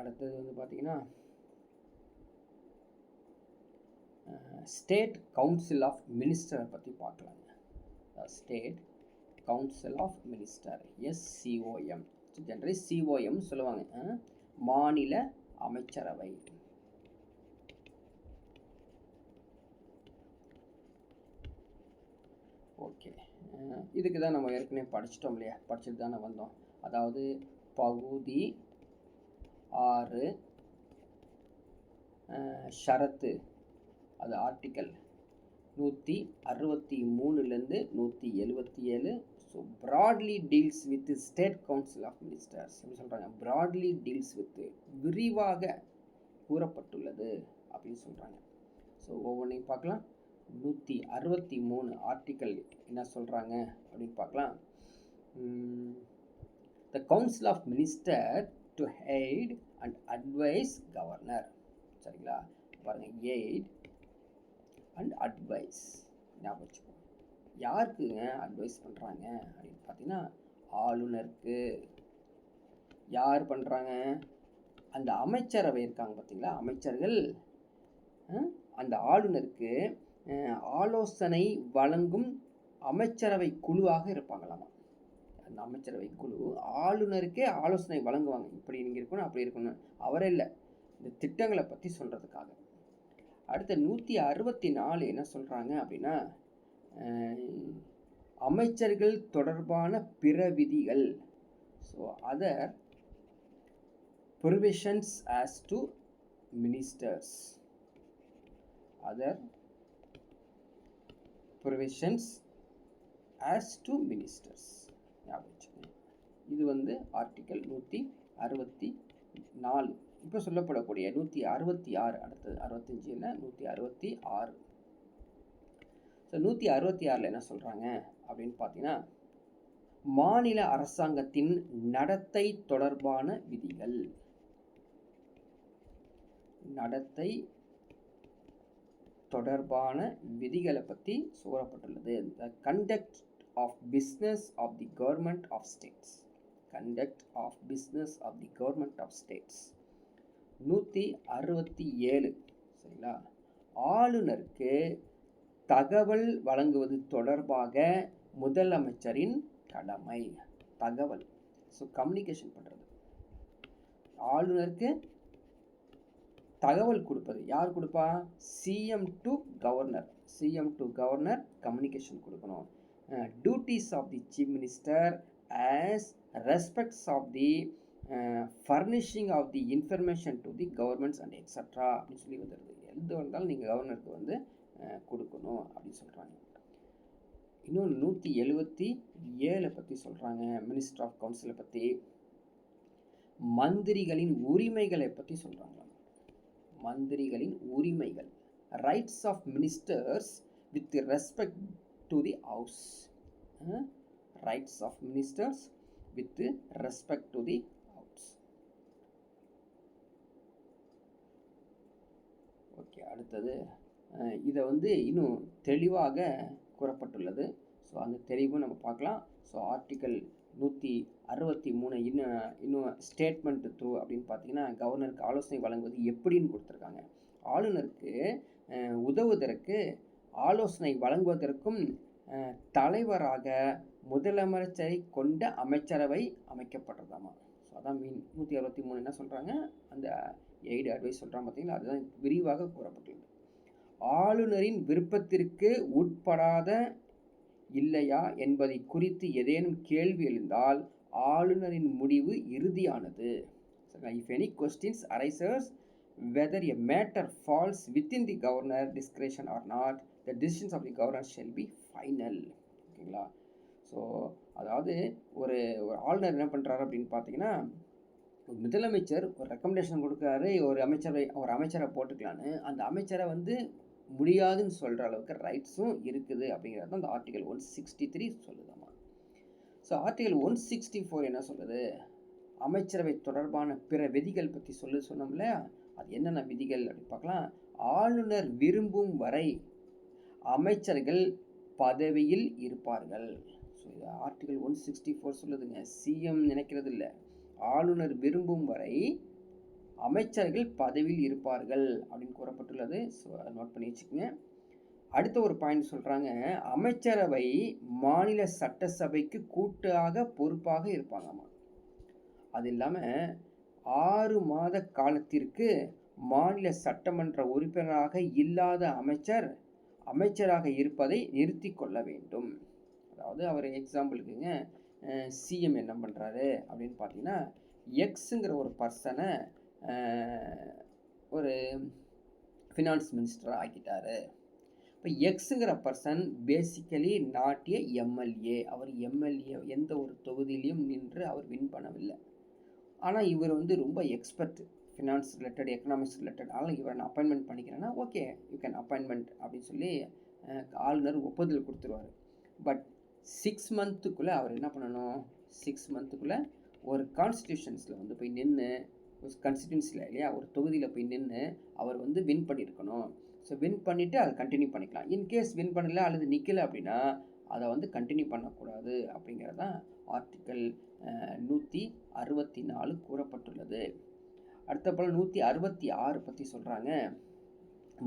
அடுத்தது வந்து பார்த்தீங்கன்னா ஸ்டேட் கவுன்சில் ஆஃப் மினிஸ்டரை பற்றி பார்க்கலாங்க. State council of minister, SCOM, generally COM சொல்லுவாங்க, மாநில அமைச்சரவை. ஓகே, இதுக்கு தான் நம்ம ஏற்கனவே படிச்சிட்டோம் இல்லையா, படிச்சுட்டு தானே வந்தோம். அதாவது பகுதி 6 ஷரத்து, அது ஆர்டிக்கல் 163லேருந்து 177. So broadly deals with state council of ministers அப்படின்னு சொல்கிறாங்க. ப்ராட்லி டீல்ஸ் வித், விரிவாக கூறப்பட்டுள்ளது அப்படின்னு சொல்கிறாங்க. ஸோ ஒவ்வொன்றையும் பார்க்கலாம். 163 ஆர்டிக்கல் என்ன சொல்கிறாங்க அப்படின்னு பார்க்கலாம். The council of minister to aid and advise governor. சரிங்களா, பாருங்கள், எய்ட் அண்ட் அட்வைஸ் ஞாபகம் வச்சுக்கோங்க. யாருக்குங்க அட்வைஸ் பண்ணுறாங்க அப்படின்னு பார்த்தீங்கன்னா ஆளுநருக்கு. யார் பண்ணுறாங்க? அந்த அமைச்சரவை இருக்காங்க பார்த்தீங்களா, அமைச்சர்கள் அந்த ஆளுநருக்கு ஆலோசனை வழங்கும் அமைச்சரவை குழுவாக இருப்பாங்களாமா. அந்த அமைச்சரவை குழு ஆளுநருக்கே ஆலோசனை வழங்குவாங்க, இப்படி நீங்கள் இருக்கணும் அப்படி இருக்கணும். அவரே இல்லை, இந்த திட்டங்களை பற்றி சொல்கிறதுக்காக. அடுத்த 164 என்ன சொல்கிறாங்க அப்படின்னா, அமைச்சர்கள் தொடர்பான பிற விதிகள். So other provisions as to ministers, other provisions as to ministers. இது வந்து ஆர்டிக்கல் 164. இப்போ சொல்லப்படக்கூடிய 166, அடுத்தது 65 இல்லை, 166. ஸோ 166 என்ன சொல்கிறாங்க அப்படின்னு பார்த்தீங்கன்னா, மாநில அரசாங்கத்தின் நடத்தை தொடர்பான விதிகள். நடத்தை தொடர்பான விதிகளை பற்றி கூறப்பட்டுள்ளது. The conduct of business of the government of states. Conduct of business of the government of states. 167. சரிங்களா, ஆளுநருக்கு தகவல் வழங்குவது தொடர்பாக முதலமைச்சரின் கடமை. தகவல், ஸோ கம்யூனிகேஷன் பண்ணுறது. ஆளுநருக்கு தகவல் கொடுப்பது யார் கொடுப்பா? CM to governor. CM to governor communication கொடுக்கணும். Duties of the chief minister as respects of the furnishing of the information to the governments and extra அப்படின்னு சொல்லி வந்துடுது. எது வந்தாலும் நீங்கள் கவர்னருக்கு வந்து கொடுக்கணும் அப்படின்னு சொல்கிறாங்க. இன்னும் 177 பற்றி சொல்கிறாங்க, மினிஸ்டர் ஆஃப் கவுன்சிலை பற்றி. மந்திரிகளின் உரிமைகளை பற்றி சொல்கிறாங்க. மந்திரிகளின் உரிமைகள், rights of ministers with respect to the house. Rights of ministers with respect to the house. Okay, அடுத்தது இதை வந்து இன்னும் தெளிவாக கூறப்பட்டுள்ளது. ஸோ அந்த தெளிவும் நம்ம பார்க்கலாம். ஸோ ஆர்டிக்கல் 163 இன்னும் ஸ்டேட்மெண்ட் த்ரூ அப்படின்னு பார்த்தீங்கன்னா கவர்னருக்கு ஆலோசனை வழங்குவது எப்படின்னு கொடுத்துருக்காங்க. ஆளுநருக்கு உதவுவதற்கு ஆலோசனை வழங்குவதற்கும் தலைவராக முதலமைச்சரை கொண்ட அமைச்சரவை அமைக்கப்படுறதாமா. ஸோ அதான் மீன் 163 என்ன சொல்கிறாங்க, அந்த எய்டு அட்வைஸ் சொல்கிறாங்க பார்த்தீங்களா, அதுதான் விரிவாக கூறப்பட்டுள்ளது. ஆளுநரின் விருப்பத்திற்கு உட்படாத இல்லையா என்பதை குறித்து ஏதேனும் கேள்வி எழுந்தால் ஆளுநரின் முடிவு இறுதியானது. If any questions arises whether a matter falls within the governor discretion or not, the decisions of the governor shall be final. ஓகேங்களா? ஸோ அதாவது ஒரு ஆளுநர் என்ன பண்ணுறாரு அப்படின்னு பார்த்தீங்கன்னா, முதலமைச்சர் ஒரு ரெக்கமெண்டேஷன் கொடுக்குறாரு, ஒரு அமைச்சரை போட்டுக்கலான்னு. அந்த அமைச்சரை வந்து முடியாதுன்னு சொல்கிற அளவுக்கு ரைட்ஸும் இருக்குது அப்படிங்கிறது தான் அந்த ஆர்டிகல் 163 சொல்லுதாமா. ஸோ ஆர்டிகல் 164 என்ன சொல்லுது, அமைச்சரவை தொடர்பான பிற விதிகள் பற்றி சொன்னோம்ல, அது என்னென்ன விதிகள் அப்படின்னு பார்க்கலாம். ஆளுநர் விரும்பும் வரை அமைச்சர்கள் பதவியில் இருப்பார்கள். ஸோ இது ஆர்டிகல் 164 சொல்லுதுங்க. சிஎம் நினைக்கிறது இல்லை, ஆளுநர் விரும்பும் வரை அமைச்சர்கள் பதவியில் இருப்பார்கள் அப்படின்னு கூறப்பட்டுள்ளது. ஸோ அதை நோட் பண்ணி வச்சுக்கோங்க. அடுத்த ஒரு பாயிண்ட் சொல்கிறாங்க, அமைச்சரவை மாநில சட்டசபைக்கு கூட்டாக பொறுப்பாக இருப்பாங்கம்மா. அது இல்லாமல் 6 மாத காலத்திற்கு மாநில சட்டமன்ற உறுப்பினராக இல்லாத அமைச்சராக இருப்பதை நிறுத்தி கொள்ள வேண்டும். அதாவது அவர் எக்ஸாம்பிளுக்குங்க, சிஎம் என்ன பண்ணுறாரு அப்படின்னு பார்த்தீங்கன்னா, எக்ஸுங்கிற ஒரு பர்சனை ஒரு ஃபினான்ஸ் மினிஸ்டராக ஆக்கிட்டாரு. இப்போ எக்ஸுங்கிற person basically not a MLA. அவர் எம்எல்ஏ எந்த ஒரு தொகுதியிலையும் நின்று அவர் வின் பண்ணவில்லை. ஆனால் இவர் வந்து ரொம்ப expert, finance related, economics related. அதனால் இவரை நான் அப்பாயின்மெண்ட் பண்ணிக்கிறேன்னா ஓகே யூ கேன் அப்பாயின்மெண்ட் அப்படின்னு சொல்லி ஆளுநர் ஒப்புதல் கொடுத்துருவார். பட் 6 மந்த்துக்குள்ளே அவர் என்ன பண்ணணும், 6 மந்த்துக்குள்ளே ஒரு கான்ஸ்டியூஷன்ஸில் வந்து போய் நின்று, கான்ஸ்டியூன்சியில் இல்லையா, ஒரு தொகுதியில் போய் நின்று அவர் வந்து வின் பண்ணியிருக்கணும். ஸோ வின் பண்ணிவிட்டு அதை கண்டினியூ பண்ணிக்கலாம். இன்கேஸ் வின் பண்ணலை அல்லது நிற்கலை அப்படின்னா அதை வந்து கண்டினியூ பண்ணக்கூடாது அப்படிங்கிறது தான் ஆர்டிக்கல் 164 கூறப்பட்டுள்ளது. அடுத்த போல் 166 பற்றி சொல்கிறாங்க,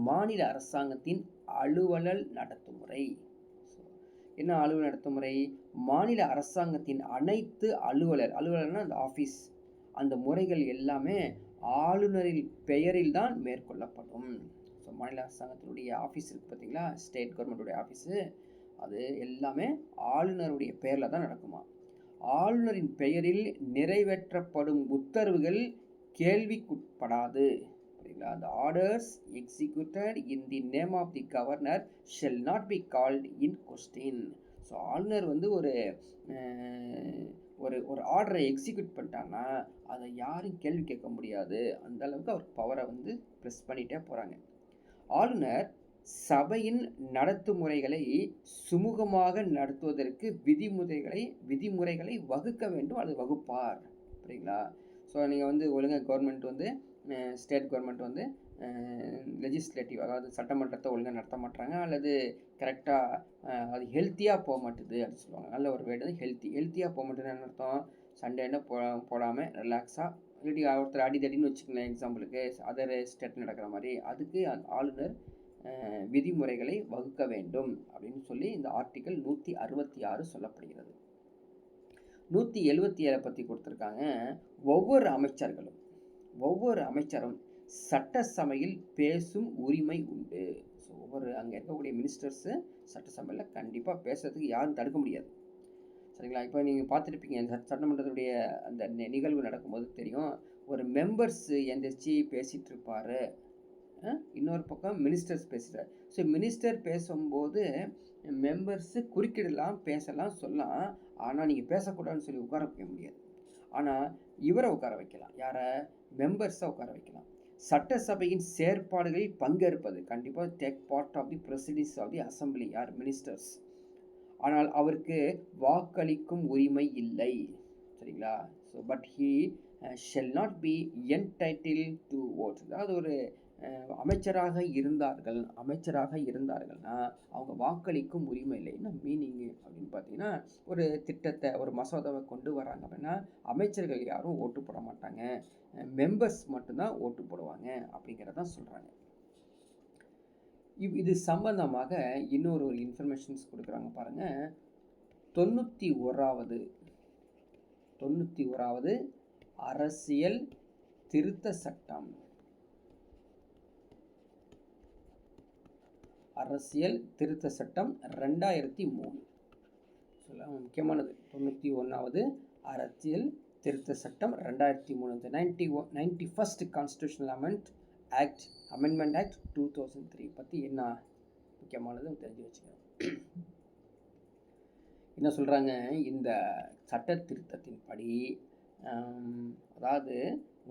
மாநில அரசாங்கத்தின் அலுவலர் நடத்துமுறை. என்ன அலுவலர் நடத்துமுறை, மாநில அரசாங்கத்தின் அனைத்து அலுவலர்னா அந்த ஆஃபீஸ், அந்த முறைகள் எல்லாமே ஆளுநரின் பெயரில் தான் மேற்கொள்ளப்படும். ஸோ மாநில அரசாங்கத்தினுடைய ஆஃபீஸ் இருக்குது பார்த்தீங்களா, ஸ்டேட் கவர்மெண்ட்டுடைய ஆஃபீஸு, அது எல்லாமே ஆளுநருடைய பெயரில் தான் நடக்குமா. ஆளுநரின் பெயரில் நிறைவேற்றப்படும் உத்தரவுகள் கேள்விக்குட்படாது. சரிங்களா, the orders executed in the name of the governor shall not be called in question. So ஆளுநர் வந்து ஒரு ஆர்டரை எக்ஸிக்யூட் பண்ணிட்டாங்கன்னா அதை யாரும் கேள்வி கேட்க முடியாது. அந்த அளவுக்கு அவர் பவரை வந்து ப்ரெஸ் பண்ணிகிட்டே போகிறாங்க. ஆளுநர் சபையின் நடத்துமுறைகளை சுமூகமாக நடத்துவதற்கு விதிமுறைகளை வகுக்க வேண்டும், அது வகுப்பார். சரிங்களா. ஸோ நீங்கள் வந்து ஒழுங்காக கவர்மெண்ட் வந்து ஸ்டேட் கவர்மெண்ட் வந்து லெஜிஸ்லேட்டிவ், அதாவது சட்டமன்றத்தை ஒழுங்காக நடத்த மாட்டாங்க, அல்லது கரெக்டாக அது ஹெல்த்தியாக போக மாட்டுது அப்படின்னு சொல்லுவாங்க. நல்ல ஒரு வேர்டு ஹெல்த்தியாக போக மாட்டேதுன்னு அர்த்தம். சண்டேன்னு போடாமல் ரிலாக்ஸாக, இல்லாட்டி ஒருத்தர் அடிதடின்னு வச்சுக்கலாம் எக்ஸாம்பிளுக்கு, அதர் ஸ்டேட் நடக்கிற மாதிரி, அதுக்கு ஆளுநர் விதிமுறைகளை வகுக்க வேண்டும் அப்படின்னு சொல்லி இந்த ஆர்டிக்கல் 166 சொல்லப்படுகிறது. 177 பற்றி கொடுத்துருக்காங்க, ஒவ்வொரு அமைச்சரும் சட்டசபையில் பேசும் உரிமை உண்டு. ஸோ அங்கே இருக்கக்கூடிய மினிஸ்டர்ஸு சட்டசபையில் கண்டிப்பாக பேசுறதுக்கு யாரும் தடுக்க முடியாது. சரிங்களா. இப்போ நீங்கள் பார்த்துருப்பீங்க, சட்டமன்றத்துடைய அந்த நிகழ்வு நடக்கும்போது தெரியும், ஒரு மெம்பர்ஸ் எந்திரிச்சு பேசிகிட்டு இருப்பார், இன்னொரு பக்கம் மினிஸ்டர்ஸ் பேசுகிறார். ஸோ மினிஸ்டர் பேசும்போது மெம்பர்ஸு குறுக்கிடலாம், பேசலாம், சொல்லலாம். ஆனால் நீங்கள் பேசக்கூடாதுன்னு சொல்லி உட்கார வைக்க முடியாது. ஆனால் இவரை உட்கார வைக்கலாம், யாரை, மெம்பர்ஸை உட்கார வைக்கலாம். சட்டசபையின் செயற்பாடுகளில் பங்கேற்பது, கண்டிப்பாக take part of the presidents of the assembly யார் மினிஸ்டர்ஸ். ஆனால் அவருக்கு வாக்களிக்கும் உரிமை இல்லை. சரிங்களா? So but he shall not be entitle to vote. அதாவது ஒரு அமைச்சராக இருந்தார்கள்னா அவங்க வாக்களிக்கும் உரிமை இல்லை. என்ன மீனிங்கு அப்படின்னு பார்த்தீங்கன்னா, ஒரு திட்டத்தை ஒரு மசோதாவை கொண்டு வராங்க அப்படின்னா அமைச்சர்கள் யாரும் ஓட்டு போட மாட்டாங்க, மெம்பர்ஸ் மட்டும்தான் ஓட்டு போடுவாங்க அப்படிங்கிறதான் சொல்கிறாங்க. இது சம்பந்தமாக இன்னொரு இன்ஃபர்மேஷன்ஸ் கொடுக்குறாங்க பாருங்கள். 91வது அரசியல் திருத்த சட்டம். அரசியல் திருத்த சட்டம் 2003 சொல்ல முக்கியமானது. 91வது அரசியல் திருத்த சட்டம் 2003. 91st கான்ஸ்டியூஷனல் அமெண்ட்மெண்ட் ஆக்ட் 2003 பற்றி என்ன முக்கியமானது தெரிஞ்சு வச்சுக்கணும். என்ன சொல்கிறாங்க, இந்த சட்ட திருத்தத்தின்படி அதாவது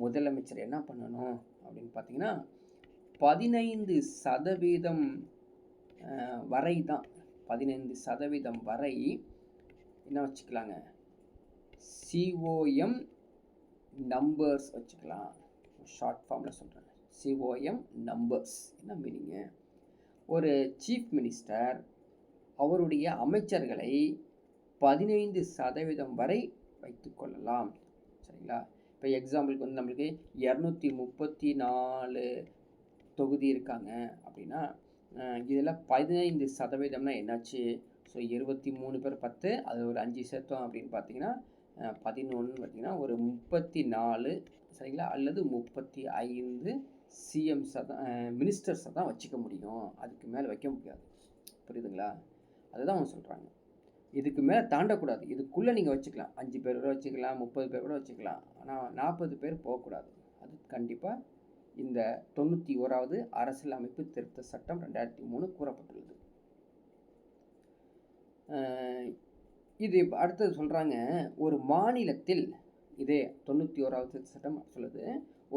முதலமைச்சர் என்ன பண்ணணும் அப்படின்னு பார்த்தீங்கன்னா 15% வரை தான் 15% வரை என்ன வச்சுக்கலாங்க, COM நம்பர்ஸ் வச்சுக்கலாம். ஷார்ட் ஃபார்மில் சொல்கிறேன், COM நம்பர்ஸ். என்ன மீனிங்கு, ஒரு சீஃப் மினிஸ்டர் அவருடைய அமைச்சர்களை 15% வரை வைத்து கொள்ளலாம். சரிங்களா? இப்போ எக்ஸாம்பிளுக்கு வந்து நம்மளுக்கு 234 தொகுதி இருக்காங்க அப்படின்னா இதில் 15%னா என்னாச்சு? ஸோ 23 பேர் 10, அது ஒரு 5 சேர்த்தோம் அப்படின்னு பார்த்தீங்கன்னா 11 பார்த்தீங்கன்னா ஒரு 34, சரிங்களா, அல்லது 35 சிஎம்ஸை தான் மினிஸ்டர்ஸை தான் வச்சுக்க முடியும். அதுக்கு மேலே வைக்க முடியாது. புரியுதுங்களா? அதுதான் அவங்க சொல்கிறாங்க. இதுக்கு மேலே தாண்டக்கூடாது. இதுக்குள்ளே நீங்கள் வச்சுக்கலாம், 5 பேர் கூட வச்சுக்கலாம், 30 பேர் கூட வச்சுக்கலாம். ஆனால் 40 பேர் போகக்கூடாது. அது கண்டிப்பாக இந்த 91வது அரசியலமைப்பு திருத்த சட்டம் 2003 கூறப்பட்டுள்ளது. இது அடுத்தது சொல்கிறாங்க, ஒரு மாநிலத்தில் இதே 91வது திருத்த சட்டம் சொல்லுது,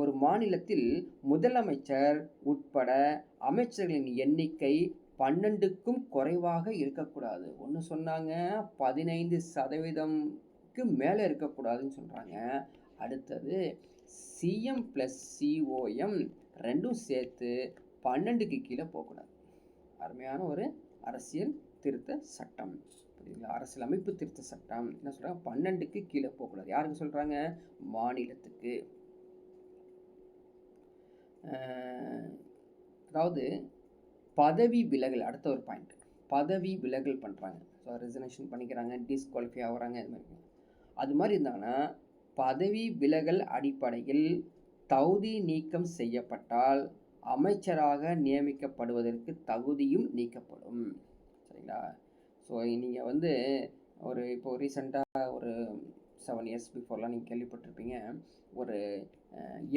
ஒரு மாநிலத்தில் முதலமைச்சர் உட்பட அமைச்சர்களின் எண்ணிக்கை 12க்கும் குறைவாக இருக்கக்கூடாது. ஒன்று சொன்னாங்க 15%க்கு மேலே இருக்கக்கூடாதுன்னு சொல்கிறாங்க. அடுத்தது சிஎம் + COM ரெண்டும் சேர்த்து 12க்கு கீழே போகக்கூடாது. அருமையான ஒரு அரசியல் திருத்த சட்டம். புரியுதுங்களா? அரசியலமைப்பு திருத்த சட்டம் என்ன சொல்கிறாங்க, 12க்கு கீழே போகக்கூடாது. யாருக்கு சொல்கிறாங்க? மாநிலத்துக்கு. அதாவது பதவி விலகல், அடுத்த ஒரு பாயிண்ட், பதவி விலகல் பண்ணுறாங்க. ஸோ ரிசனேஷன் பண்ணிக்கிறாங்க, டிஸ்குவாலிஃபை ஆகுறாங்க, அது மாதிரி. அது மாதிரி இருந்தாங்கன்னா பதவி விலகல் அடிப்படையில் தகுதி நீக்கம் செய்யப்பட்டால் அமைச்சராக நியமிக்கப்படுவதற்கு தகுதியும் நீக்கப்படும். சரிங்களா? ஸோ நீங்கள் வந்து இப்போ ரீசெண்டாக ஒரு 7 years பிஃபோர்லாம் நீங்கள் கேள்விப்பட்டிருப்பீங்க, ஒரு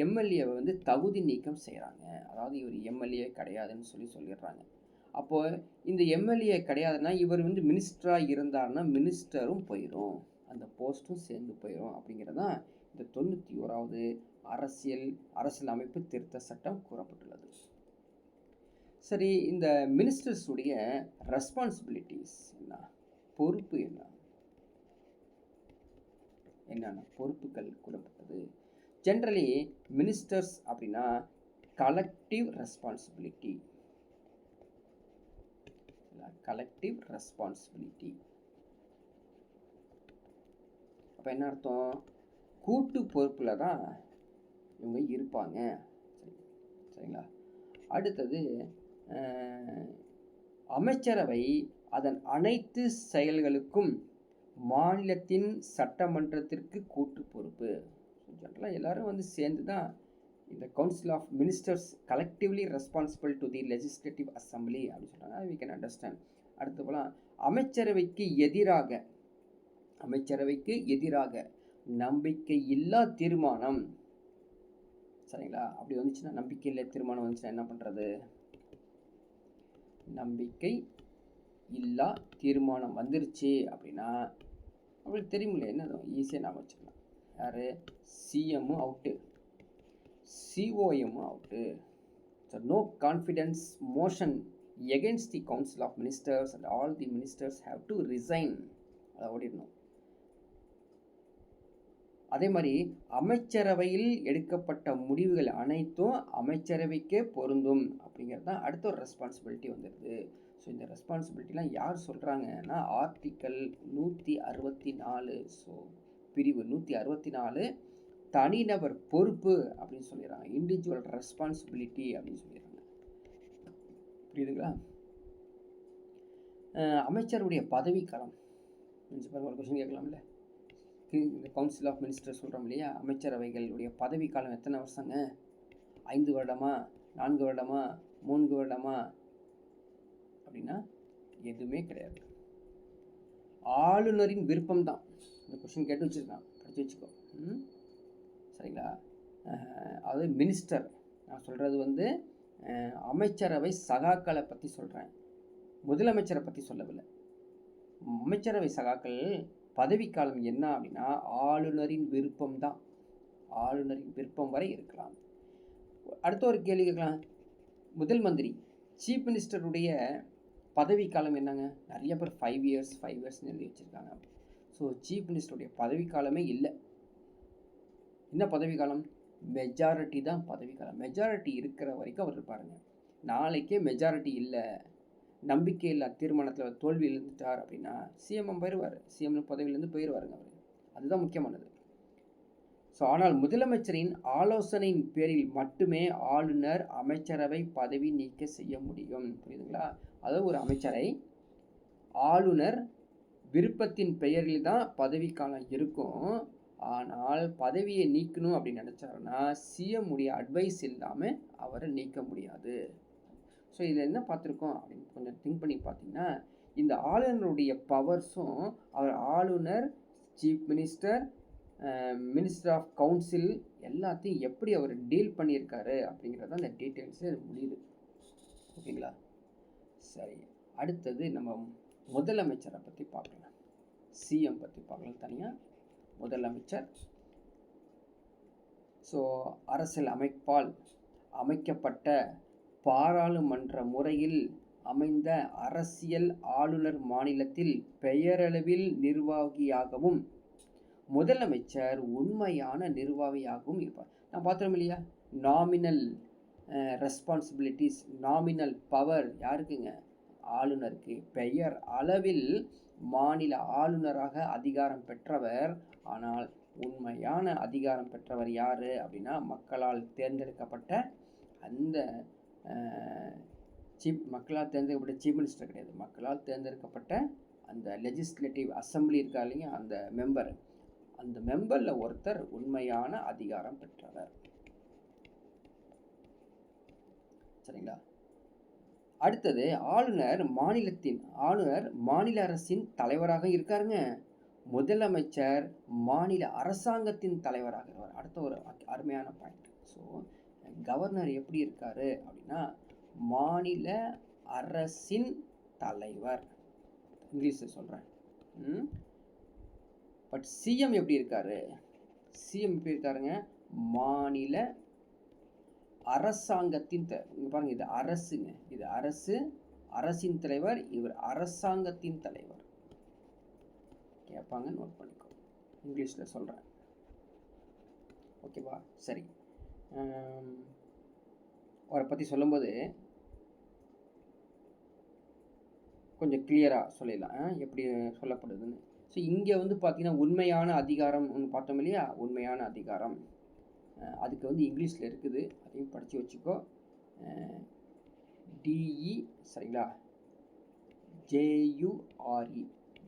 எம்எல்ஏவை வந்து தகுதி நீக்கம் செய்கிறாங்க. அதாவது இவர் எம்எல்ஏ கிடையாதுன்னு சொல்லிடுறாங்க. அப்போது இந்த எம்எல்ஏ கிடையாதுன்னா இவர் வந்து மினிஸ்டராக இருந்தார்னா மினிஸ்டரும் போயிடும், அந்த போஸ்ட்டும் சேர்ந்து போயிடும். அப்படிங்கிறதான் இந்த 91வது அரசியலமைப்பு திருத்த சட்டம் கூறப்பட்டுள்ளது. சரி, இந்த மினிஸ்டர்ஸுடைய ரெஸ்பான்சிபிலிட்டிஸ் என்ன, பொறுப்பு என்னென்ன பொறுப்புகள் கூறப்பட்டது. ஜென்ரலி மினிஸ்டர்ஸ் அப்படின்னா கலெக்டிவ் ரெஸ்பான்சிபிலிட்டி. அப்போ என்ன அர்த்தம், கூட்டு பொறுப்பில் தான் இவங்க இருப்பாங்க. சரிங்களா? அடுத்தது அமைச்சரவை அதன் அனைத்து செயல்களுக்கும் மாநிலத்தின் சட்டமன்றத்திற்கு கூட்டு பொறுப்பு. ஜென்ரலாக எல்லாரும் வந்து சேர்ந்து தான் இந்த council of ministers collectively responsible to the legislative assembly அப்படின்னு சொல்கிறாங்க. We can understand. அடுத்து போலாம், அமைச்சரவைக்கு எதிராக நம்பிக்கை இல்லா தீர்மானம். சரிங்களா? அப்படி வந்துச்சுன்னா, நம்பிக்கை இல்லை தீர்மானம் வந்துச்சுன்னா என்ன பண்ணுறது, நம்பிக்கை இல்லா தீர்மானம் வந்துருச்சு அப்படின்னா அவங்களுக்கு தெரியுமில்ல, என்ன ஈஸியாக நாம் வச்சுக்கலாம். யார்? சிஎம்மும் out, COM out. So no confidence motion against the council of ministers and all the ministers have to resign. அதை ஓடிடணும். அதே மாதிரி அமைச்சரவையில் எடுக்கப்பட்ட முடிவுகள் அனைத்தும் அமைச்சரவைக்கே பொருந்தும் அப்படிங்கிறது தான் அடுத்த ஒரு ரெஸ்பான்சிபிலிட்டி வந்துடுது. ஸோ இந்த ரெஸ்பான்சிபிலிட்டிலாம் யார் சொல்கிறாங்கன்னா ஆர்டிக்கல் 164, ஸோ பிரிவு 164 தனிநபர் பொறுப்பு அப்படின்னு சொல்லிடுறாங்க. இண்டிவிஜுவல் ரெஸ்பான்சிபிலிட்டி அப்படின்னு சொல்லிடுறாங்க. புரியுதுங்களா? அமைச்சருடைய பதவிக்காலம் ஒரு கொஸ்டின் கேட்கலாம்ல. இந்த கவுன்சில் ஆஃப் மினிஸ்டர் சொல்கிறோம் இல்லையா, அமைச்சரவைகளுடைய பதவிக்காலம் எத்தனை வருஷங்க? 5 வருடமா, 4 வருடமா, 3 வருடமா அப்படின்னா எதுவுமே கிடையாது. ஆளுநரின் விருப்பம் தான். இந்த கொஸ்டின் கேட்டு வச்சுருக்கான், படித்து வச்சுக்கோ. சரிங்களா? அதாவது மினிஸ்டர், நான் சொல்கிறது வந்து அமைச்சரவை சகாக்களை பற்றி சொல்கிறேன், முதலமைச்சரை பற்றி சொல்லவில்லை. அமைச்சரவை சகாக்கள் பதவிக்காலம் என்ன அப்படின்னா ஆளுநரின் விருப்பம் தான். ஆளுநரின் விருப்பம் வரை இருக்கலாம். அடுத்த ஒரு கேள்வி கேட்கலாம். முதல் மந்திரி சீஃப் மினிஸ்டருடைய பதவிக்காலம் என்னங்க? நிறைய பேர் 5 இயர்ஸ்னு எழுதி வச்சுருக்காங்க. ஸோ சீஃப் மினிஸ்டருடைய பதவிக்காலமே இல்லை. என்ன பதவிக்காலம்? மெஜாரிட்டி தான் பதவிக்காலம். மெஜாரிட்டி இருக்கிற வரைக்கும் அவர் இருப்பாருங்க. நாளைக்கே மெஜாரிட்டி இல்லை, நம்பிக்கை இல்லை, தீர்மானத்தில் தோல்வி எழுந்துட்டார் அப்படின்னா சிஎம் போயிடுவார். சிஎம் பதவியிலேருந்து போயிடுவாருங்க அவர். அதுதான் முக்கியமானது. ஸோ ஆனால் முதலமைச்சரின் ஆலோசனையின் பேரில் மட்டுமே ஆளுநர் அமைச்சரவை பதவி நீக்க செய்ய முடியும். புரியுதுங்களா? அதாவது ஒரு அமைச்சரை ஆளுநர் விருப்பத்தின் பெயரில் தான் பதவிக்காலம் இருக்கும். ஆனால் பதவியை நீக்கணும் அப்படின்னு நினச்சாருன்னா சிஎம் உடைய அட்வைஸ் இல்லாமல் அவரை நீக்க முடியாது. ஸோ இதில் என்ன பார்த்துருக்கோம் அப்படின்னு கொஞ்சம் திங்க் பண்ணி பார்த்தீங்கன்னா, இந்த ஆளுநருடைய பவர்ஸும் அவர் ஆளுநர், chief minister, minister of council எல்லாத்தையும் எப்படி அவர் டீல் பண்ணியிருக்காரு அப்படிங்கிறத அந்த டீட்டெயில்ஸு முடியுது. ஓகேங்களா? சரி, அடுத்தது நம்ம முதலமைச்சரை பற்றி பார்க்கலாம். சிஎம் பற்றி பார்க்கலாம் தனியாக. முதலமைச்சர் ஸோ அரசியல் அமைப்பால் அமைக்கப்பட்ட பாராளுமன்ற முறையில் அமைந்த அரசியல் ஆளுநர் மாநிலத்தில் பெயரளவில் நிர்வாகியாகவும் முதலமைச்சர் உண்மையான நிர்வாகியாகவும் இருப்பார். நான் பார்த்தோம் இல்லையா, நாமினல் ரெஸ்பான்சிபிலிட்டிஸ், நாமினல் பவர் யாருக்குங்க? ஆளுநருக்கு. பெயர் அளவில் மாநில ஆளுநராக அதிகாரம் பெற்றவர். ஆனால் உண்மையான அதிகாரம் பெற்றவர் யார் அப்படின்னா மக்களால் தேர்ந்தெடுக்கப்பட்ட அந்த மக்களால் தேர்ந்தெடுக்கப்பட்ட சீஃப் மினிஸ்டர் கிடையாது. மக்களால் தேர்ந்தெடுக்கப்பட்ட அந்த லெஜிஸ்லேட்டிவ் அசம்பிளி இருக்கா இல்லையா, அந்த மெம்பர், அந்த மெம்பரில் ஒருத்தர் உண்மையான அதிகாரம் பெற்றவர். சரிங்களா? அடுத்தது ஆளுநர் மாநில அரசின் தலைவராக இருக்காருங்க. முதலமைச்சர் மாநில அரசாங்கத்தின் தலைவராக இருக்கார். அடுத்த ஒரு அருமையான பாயிண்ட். ஸோ கவர்னர் எப்படி இருக்காரு அப்படின்னா மாநில அரசின் தலைவர், இங்கிலீஷில் சொல்கிறேன். பட் சிஎம் எப்படி இருக்காரு? சிஎம் எப்படி இருக்காருங்க? மாநில அரசாங்கத்தின் இங்கே பாருங்கள், இது அரசுங்க, இது அரசு, அரசின் தலைவர், இவர் அரசாங்கத்தின் தலைவர். கேட்பாங்க, நோட் பண்ணிக்கோ, இங்கிலீஷில் சொல்கிறேன். ஓகேவா? சரி, அவரை பற்றி சொல்லும்போது கொஞ்சம் கிளியராக சொல்லிடலாம் எப்படி சொல்லப்படுதுன்னு. ஸோ இங்கே வந்து பார்த்தீங்கன்னா உண்மையான அதிகாரம் ஒன்று பார்த்தோம் இல்லையா, உண்மையான அதிகாரம் அதுக்கு வந்து இங்கிலீஷில் இருக்குது, அதையும் படித்து வச்சுக்கோ. டிஇ, சரிங்களா, ஜேயூஆர்இ,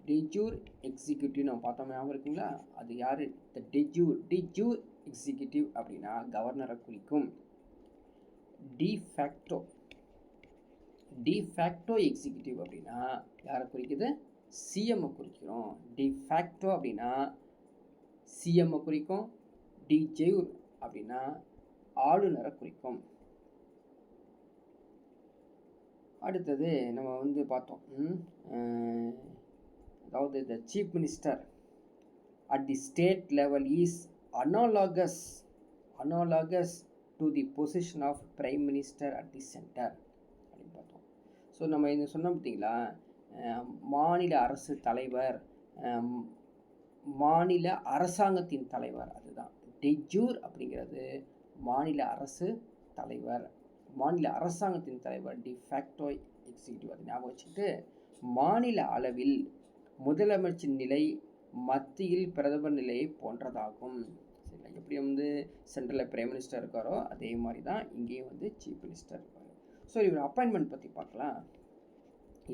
டிஜூர் எக்ஸிக்யூட்டிவ் நம்ம பார்த்தோம், ஞாபகம் இருக்குங்களா? அது யார்? த டிஜூர் எக்ஸிக்யூட்டிவ் அப்படின்னா கவர்னரை குறிக்கும். டிஃபேக்டோ எக்ஸிக்யூட்டிவ் அப்படின்னா யாரை குறிக்குது? சிஎம்ஐ குறிக்கிறோம். டிஃபேக்டோ அப்படின்னா சிஎம்ஐ குறிக்கும். டிஜூர் அப்படின்னா ஆளுநரை குறிக்கும். அடுத்தது நம்ம வந்து பார்த்தோம், அதாவது the chief minister at the state level is analogous to the position of prime minister at the centre அப்படின்னு பார்த்தோம். ஸோ நம்ம இதை சொன்னோம் பார்த்தீங்களா, மாநில அரசு தலைவர், மாநில அரசாங்கத்தின் தலைவர், அதுதான் டெஜூர் அப்படிங்கிறது மாநில அரசு தலைவர், மாநில அரசாங்கத்தின் தலைவர் டிஃபேக்டோ எக்ஸிக்யூட்டிவ். அது ஞாபகம் வச்சுக்கிட்டு, மாநில அளவில் முதலமைச்சர் நிலை மத்தியில் பிரதமர் நிலையை போன்றதாகும். சரிங்களா, எப்படி வந்து சென்ட்ரலில் பிரைம் மினிஸ்டர் இருக்காரோ அதே மாதிரி தான் இங்கேயும் வந்து சீஃப் மினிஸ்டர் இருக்கார். ஸோ இவர் அப்பாயின்மெண்ட் பற்றி பார்க்கலாம்.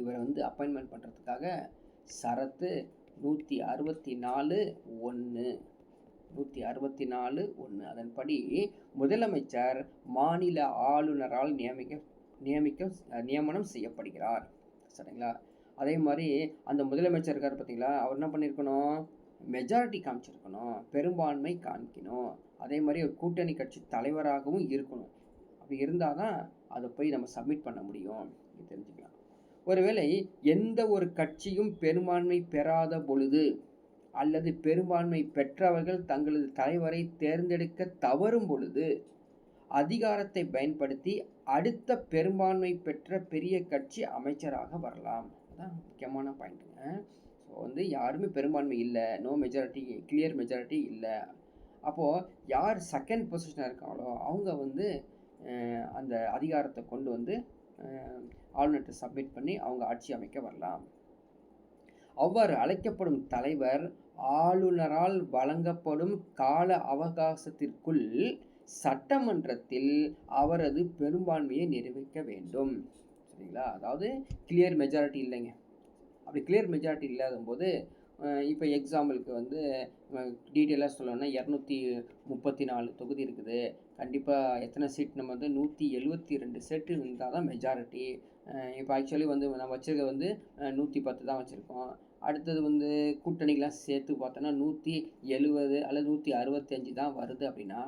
இவரை வந்து அப்பாயின்மெண்ட் பண்ணுறதுக்காக சரத்து 164(1) 164(1) அதன்படி முதலமைச்சர் மாநில ஆளுநரால் நியமனம் செய்யப்படுகிறார். சரிங்களா, அதே மாதிரி அந்த முதலமைச்சர் இருக்கார் பார்த்தீங்களா, அவர் என்ன பண்ணியிருக்கணும், மெஜாரிட்டி காமிச்சிருக்கணும், பெரும்பான்மை காமிக்கணும், அதே மாதிரி ஒரு கூட்டணி கட்சி தலைவராகவும் இருக்கணும். அப்படி இருந்தால் தான் அதை போய் நம்ம சப்மிட் பண்ண முடியும். தெரிஞ்சுக்கலாம். ஒருவேளை எந்த ஒரு கட்சியும் பெரும்பான்மை பெறாத பொழுது அல்லது பெரும்பான்மை பெற்றவர்கள் தங்களது தலைவரை தேர்ந்தெடுக்க தவறும் பொழுது அதிகாரத்தை பயன்படுத்தி அடுத்த பெரும்பான்மை பெற்ற பெரிய கட்சி அமைச்சராக வரலாம். அதான் முக்கியமான பாயிண்ட்டுங்க. ஸோ வந்து யாருமே பெரும்பான்மை இல்லை, நோ மெஜாரிட்டி, கிளியர் மெஜாரிட்டி இல்லை. அப்போது யார் செகண்ட் பொசிஷனாக இருக்காங்களோ அவங்க வந்து அந்த அதிகாரத்தை கொண்டு வந்து ஆளுநர்கிட்ட சப்மிட் பண்ணி அவங்க ஆட்சி அமைக்க வரலாம். அவ்வாறு அழைக்கப்படும் தலைவர் ஆளுநரால் வழங்கப்படும் கால அவகாசத்திற்குள் சட்டமன்றத்தில் அவரது பெரும்பான்மையை நிரூபிக்க வேண்டும். சரிங்களா, அதாவது கிளியர் மெஜாரிட்டி இல்லைங்க. அப்படி கிளியர் மெஜாரிட்டி இல்லாத போது இப்போ எக்ஸாம்பிளுக்கு வந்து டீட்டெயிலாக சொல்லணும்னா 234 தொகுதி இருக்குது. கண்டிப்பாக எத்தனை சீட் நம்ம வந்து 172 சீட்டு இருந்தால் தான் மெஜாரிட்டி. இப்போ ஆக்சுவலி வந்து நம்ம வச்சுருக்க வந்து 110 தான் வச்சுருக்கோம். அடுத்தது வந்து கூட்டணிக்கெலாம் சேர்த்து பார்த்தோன்னா 170 அல்லது 165 தான் வருது. அப்படின்னா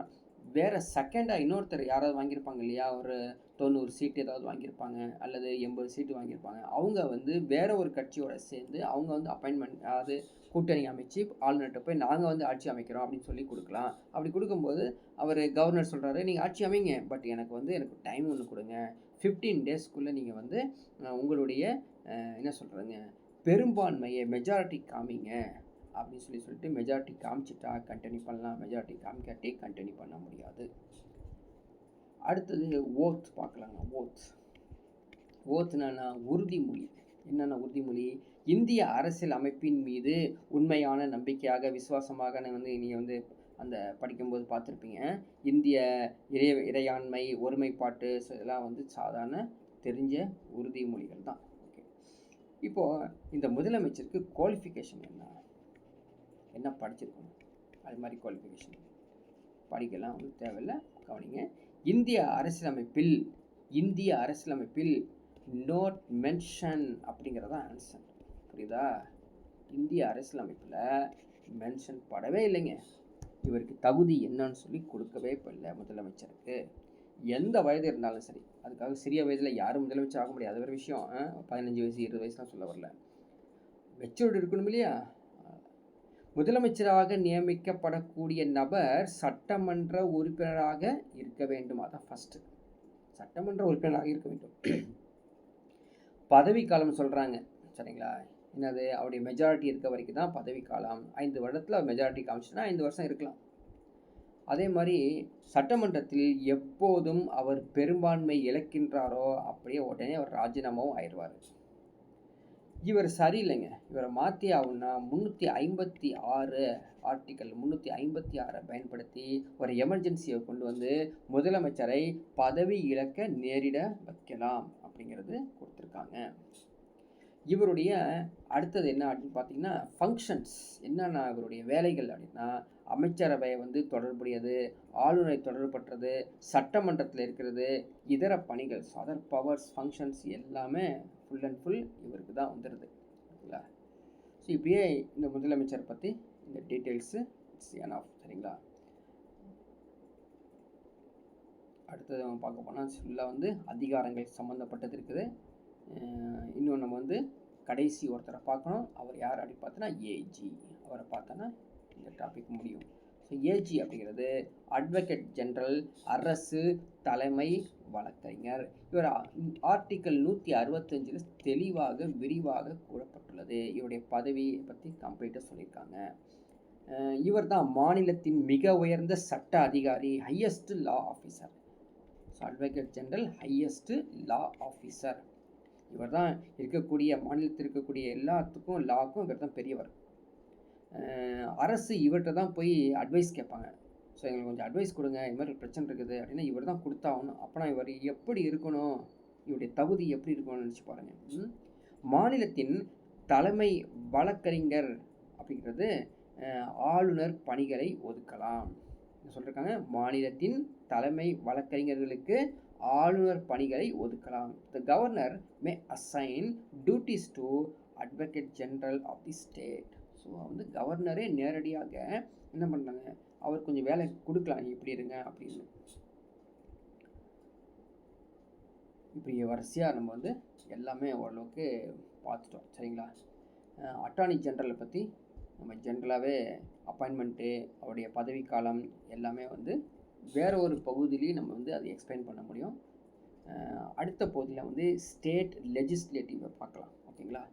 வேறு செகண்டாக இன்னொருத்தர் யாராவது வாங்கியிருப்பாங்க இல்லையா, ஒரு 90 சீட்டு ஏதாவது வாங்கியிருப்பாங்க அல்லது 80 சீட்டு வாங்கியிருப்பாங்க. அவங்க வந்து வேற ஒரு கட்சியோட சேர்ந்து அவங்க வந்து அப்பாயின்மெண்ட், அதாவது கூட்டணி அமைச்சு ஆளுநர்கிட்ட போய் நாங்கள் வந்து ஆட்சி அமைக்கிறோம் அப்படின்னு சொல்லி கொடுக்கலாம். அப்படி கொடுக்கும்போது அவர் கவர்னர் சொல்கிறாரு, நீங்கள் ஆட்சி அமைங்க, பட் எனக்கு டைம் ஒன்று கொடுங்க, 15 டேஸ்க்குள்ளே நீங்கள் வந்து உங்களுடைய என்ன சொல்கிறேங்க பெரும்பான்மையை மெஜாரிட்டி காமிங்க அப்படின்னு சொல்லிட்டு மெஜாரிட்டி காமிச்சிட்டா கண்டினியூ பண்ணலாம், மெஜாரிட்டி காமிக்காட்டி கண்டினியூ பண்ண முடியாது. அடுத்தது ஓத் பார்க்கலாங்க. ஓத்னா உறுதிமொழி. என்னென்ன உறுதிமொழி? இந்திய அரசியல் அமைப்பின் மீது உண்மையான நம்பிக்கையாக விசுவாசமாக வந்து நீங்கள் வந்து அந்த படிக்கும்போது பார்த்துருப்பீங்க. இந்திய இறையாண்மை, ஒருமைப்பாட்டு, இதெல்லாம் வந்து சாதாரண தெரிஞ்ச உறுதிமொழிகள் தான். ஓகே, இப்போது இந்த முதலமைச்சருக்கு குவாலிஃபிகேஷன் என்ன படிச்சிருக்கணும்? அது மாதிரி குவாலிஃபிகேஷன் படிக்கலாம் வந்து தேவையில்லை, கவனிங்க. இந்திய அரசியலமைப்பில் நோட் மென்ஷன் அப்படிங்கிறதா ஆன்சர். புரியுதா? இந்திய அரசியலமைப்பில் மென்ஷன் படவே இல்லைங்க. இவருக்கு தகுதி என்னன்னு சொல்லி கொடுக்கவே இல்லை முதலமைச்சருக்கு. எந்த வயது இருந்தாலும் சரி, அதுக்காக சிறிய வயதில் யாரும் முதலமைச்சர் ஆக முடியாது, அது ஒரு விஷயம். 15 வயசு 20 வயசுலாம் சொல்ல வரல, மெச்சூர்டு இருக்கணும் இல்லையா? முதலமைச்சராக நியமிக்கப்படக்கூடிய நபர் சட்டமன்ற உறுப்பினராக இருக்க வேண்டும். அதான் ஃபஸ்ட்டு, சட்டமன்ற உறுப்பினராக இருக்க வேண்டும். பதவிக்காலம் சொல்கிறாங்க, சரிங்களா? என்னது, அவருடைய மெஜாரிட்டி இருக்க வரைக்கும் தான் பதவிக்காலம். 5 வருடத்தில் மெஜாரிட்டி காமிச்சுன்னா 5 வருஷம் இருக்கலாம். அதே மாதிரி சட்டமன்றத்தில் எப்போதும் அவர் பெரும்பான்மை இழக்கின்றாரோ அப்படியே உடனே அவர் ராஜினாமாவும் ஆயிடுவார். இவர் சரியில்லைங்க, இவரை மாற்றி ஆகுன்னா 356 ஆர்டிக்கல் 356 பயன்படுத்தி ஒரு எமர்ஜென்சியை கொண்டு வந்து முதலமைச்சரை பதவி இழக்க நேரிட வைக்கலாம் அப்படிங்கிறது கொடுத்துருக்காங்க. இவருடைய அடுத்தது என்ன அப்படின்னு பார்த்தீங்கன்னா ஃபங்க்ஷன்ஸ் என்னென்னா, இவருடைய வேலைகள் அப்படின்னா அமைச்சரவையை வந்து தொடர்புடையது, ஆளுநரை தொடர்பற்றது, சட்டமன்றத்தில் இருக்கிறது, இதர பணிகள், அதர் பவர்ஸ், ஃபங்க்ஷன்ஸ் எல்லாமே ஃபுல் அண்ட் ஃபுல் இவருக்கு தான் வந்துடுது. ஓகேங்களா? ஸோ இப்படியே இந்த முதலமைச்சர் பற்றி இந்த டீட்டெயில்ஸு இட்ஸ் எனாஃப். சரிங்களா? அடுத்தது நம்ம பார்க்க போனால் ஃபுல்லாக வந்து அதிகாரங்கள் சம்மந்தப்பட்டது இருக்குது. இன்னும் நம்ம வந்து கடைசி ஒருத்தரை பார்க்கணும். அவர் யார் அப்படின்னு பார்த்தோன்னா ஏஜி. அவரை பார்த்தோன்னா இந்த டாபிக் முடியும். ஸோ ஏஜி அப்படிங்கிறது அட்வொகேட் ஜெனரல், அரசு தலைமை வழக்கறிஞர். இவர் ஆர்டிக்கல் 165 தெளிவாக விரிவாக கூறப்பட்டுள்ளது. இவருடைய பதவியை பற்றி கம்ப்ளீட்டாக சொல்லியிருக்காங்க. இவர் தான் மாநிலத்தின் மிக உயர்ந்த சட்ட அதிகாரி, ஹையஸ்ட் லா officer. So advocate general highest லா ஆஃபீஸர். இவர் தான் இருக்கக்கூடிய மாநிலத்தில் இருக்கக்கூடிய எல்லாத்துக்கும் லாக்கும் இவர் தான் பெரியவர். அரசு இவர்கிட்ட தான் போய் அட்வைஸ் கேட்பாங்க. ஸோ எங்களுக்கு கொஞ்சம் அட்வைஸ் கொடுங்க, இது மாதிரி பிரச்சனை இருக்குது அப்படின்னா இவர் தான் கொடுத்தாகணும். அப்போனா இவர் எப்படி இருக்கணும், இவருடைய தகுதி எப்படி இருக்கணும்னு நினச்சி பாருங்கள். மாநிலத்தின் தலைமை வழக்கறிஞர் அப்படிங்கிறது ஆளுநர் பணிகளை ஒதுக்கலாம் சொல்லியிருக்காங்க. மாநிலத்தின் தலைமை வழக்கறிஞர்களுக்கு ஆளுநர் பணிகளை ஒதுக்கலாம். The governor may assign duties to advocate general of the state. So வந்து கவர்னரே நேரடியாக என்ன பண்ணுறாங்க, அவர் கொஞ்சம் வேலை கொடுக்கலாம், இப்படி இருங்க அப்படின்னு. இப்படி வரிசையாக நம்ம வந்து எல்லாமே ஓரளவுக்கு பார்த்துட்டோம். சரிங்களா? அட்டார்னி ஜெனரலை பற்றி நம்ம ஜென்ரலாகவே அப்பாயின்மெண்ட்டு, அவருடைய பதவிக்காலம் எல்லாமே வந்து வேறு ஒரு பகுதியிலையும் நம்ம வந்து அதை எக்ஸ்பிளைன் பண்ண முடியும். அடுத்த பகுதியில் வந்து ஸ்டேட் லெஜிஸ்லேட்டிவை பார்க்கலாம். ஓகேங்களா?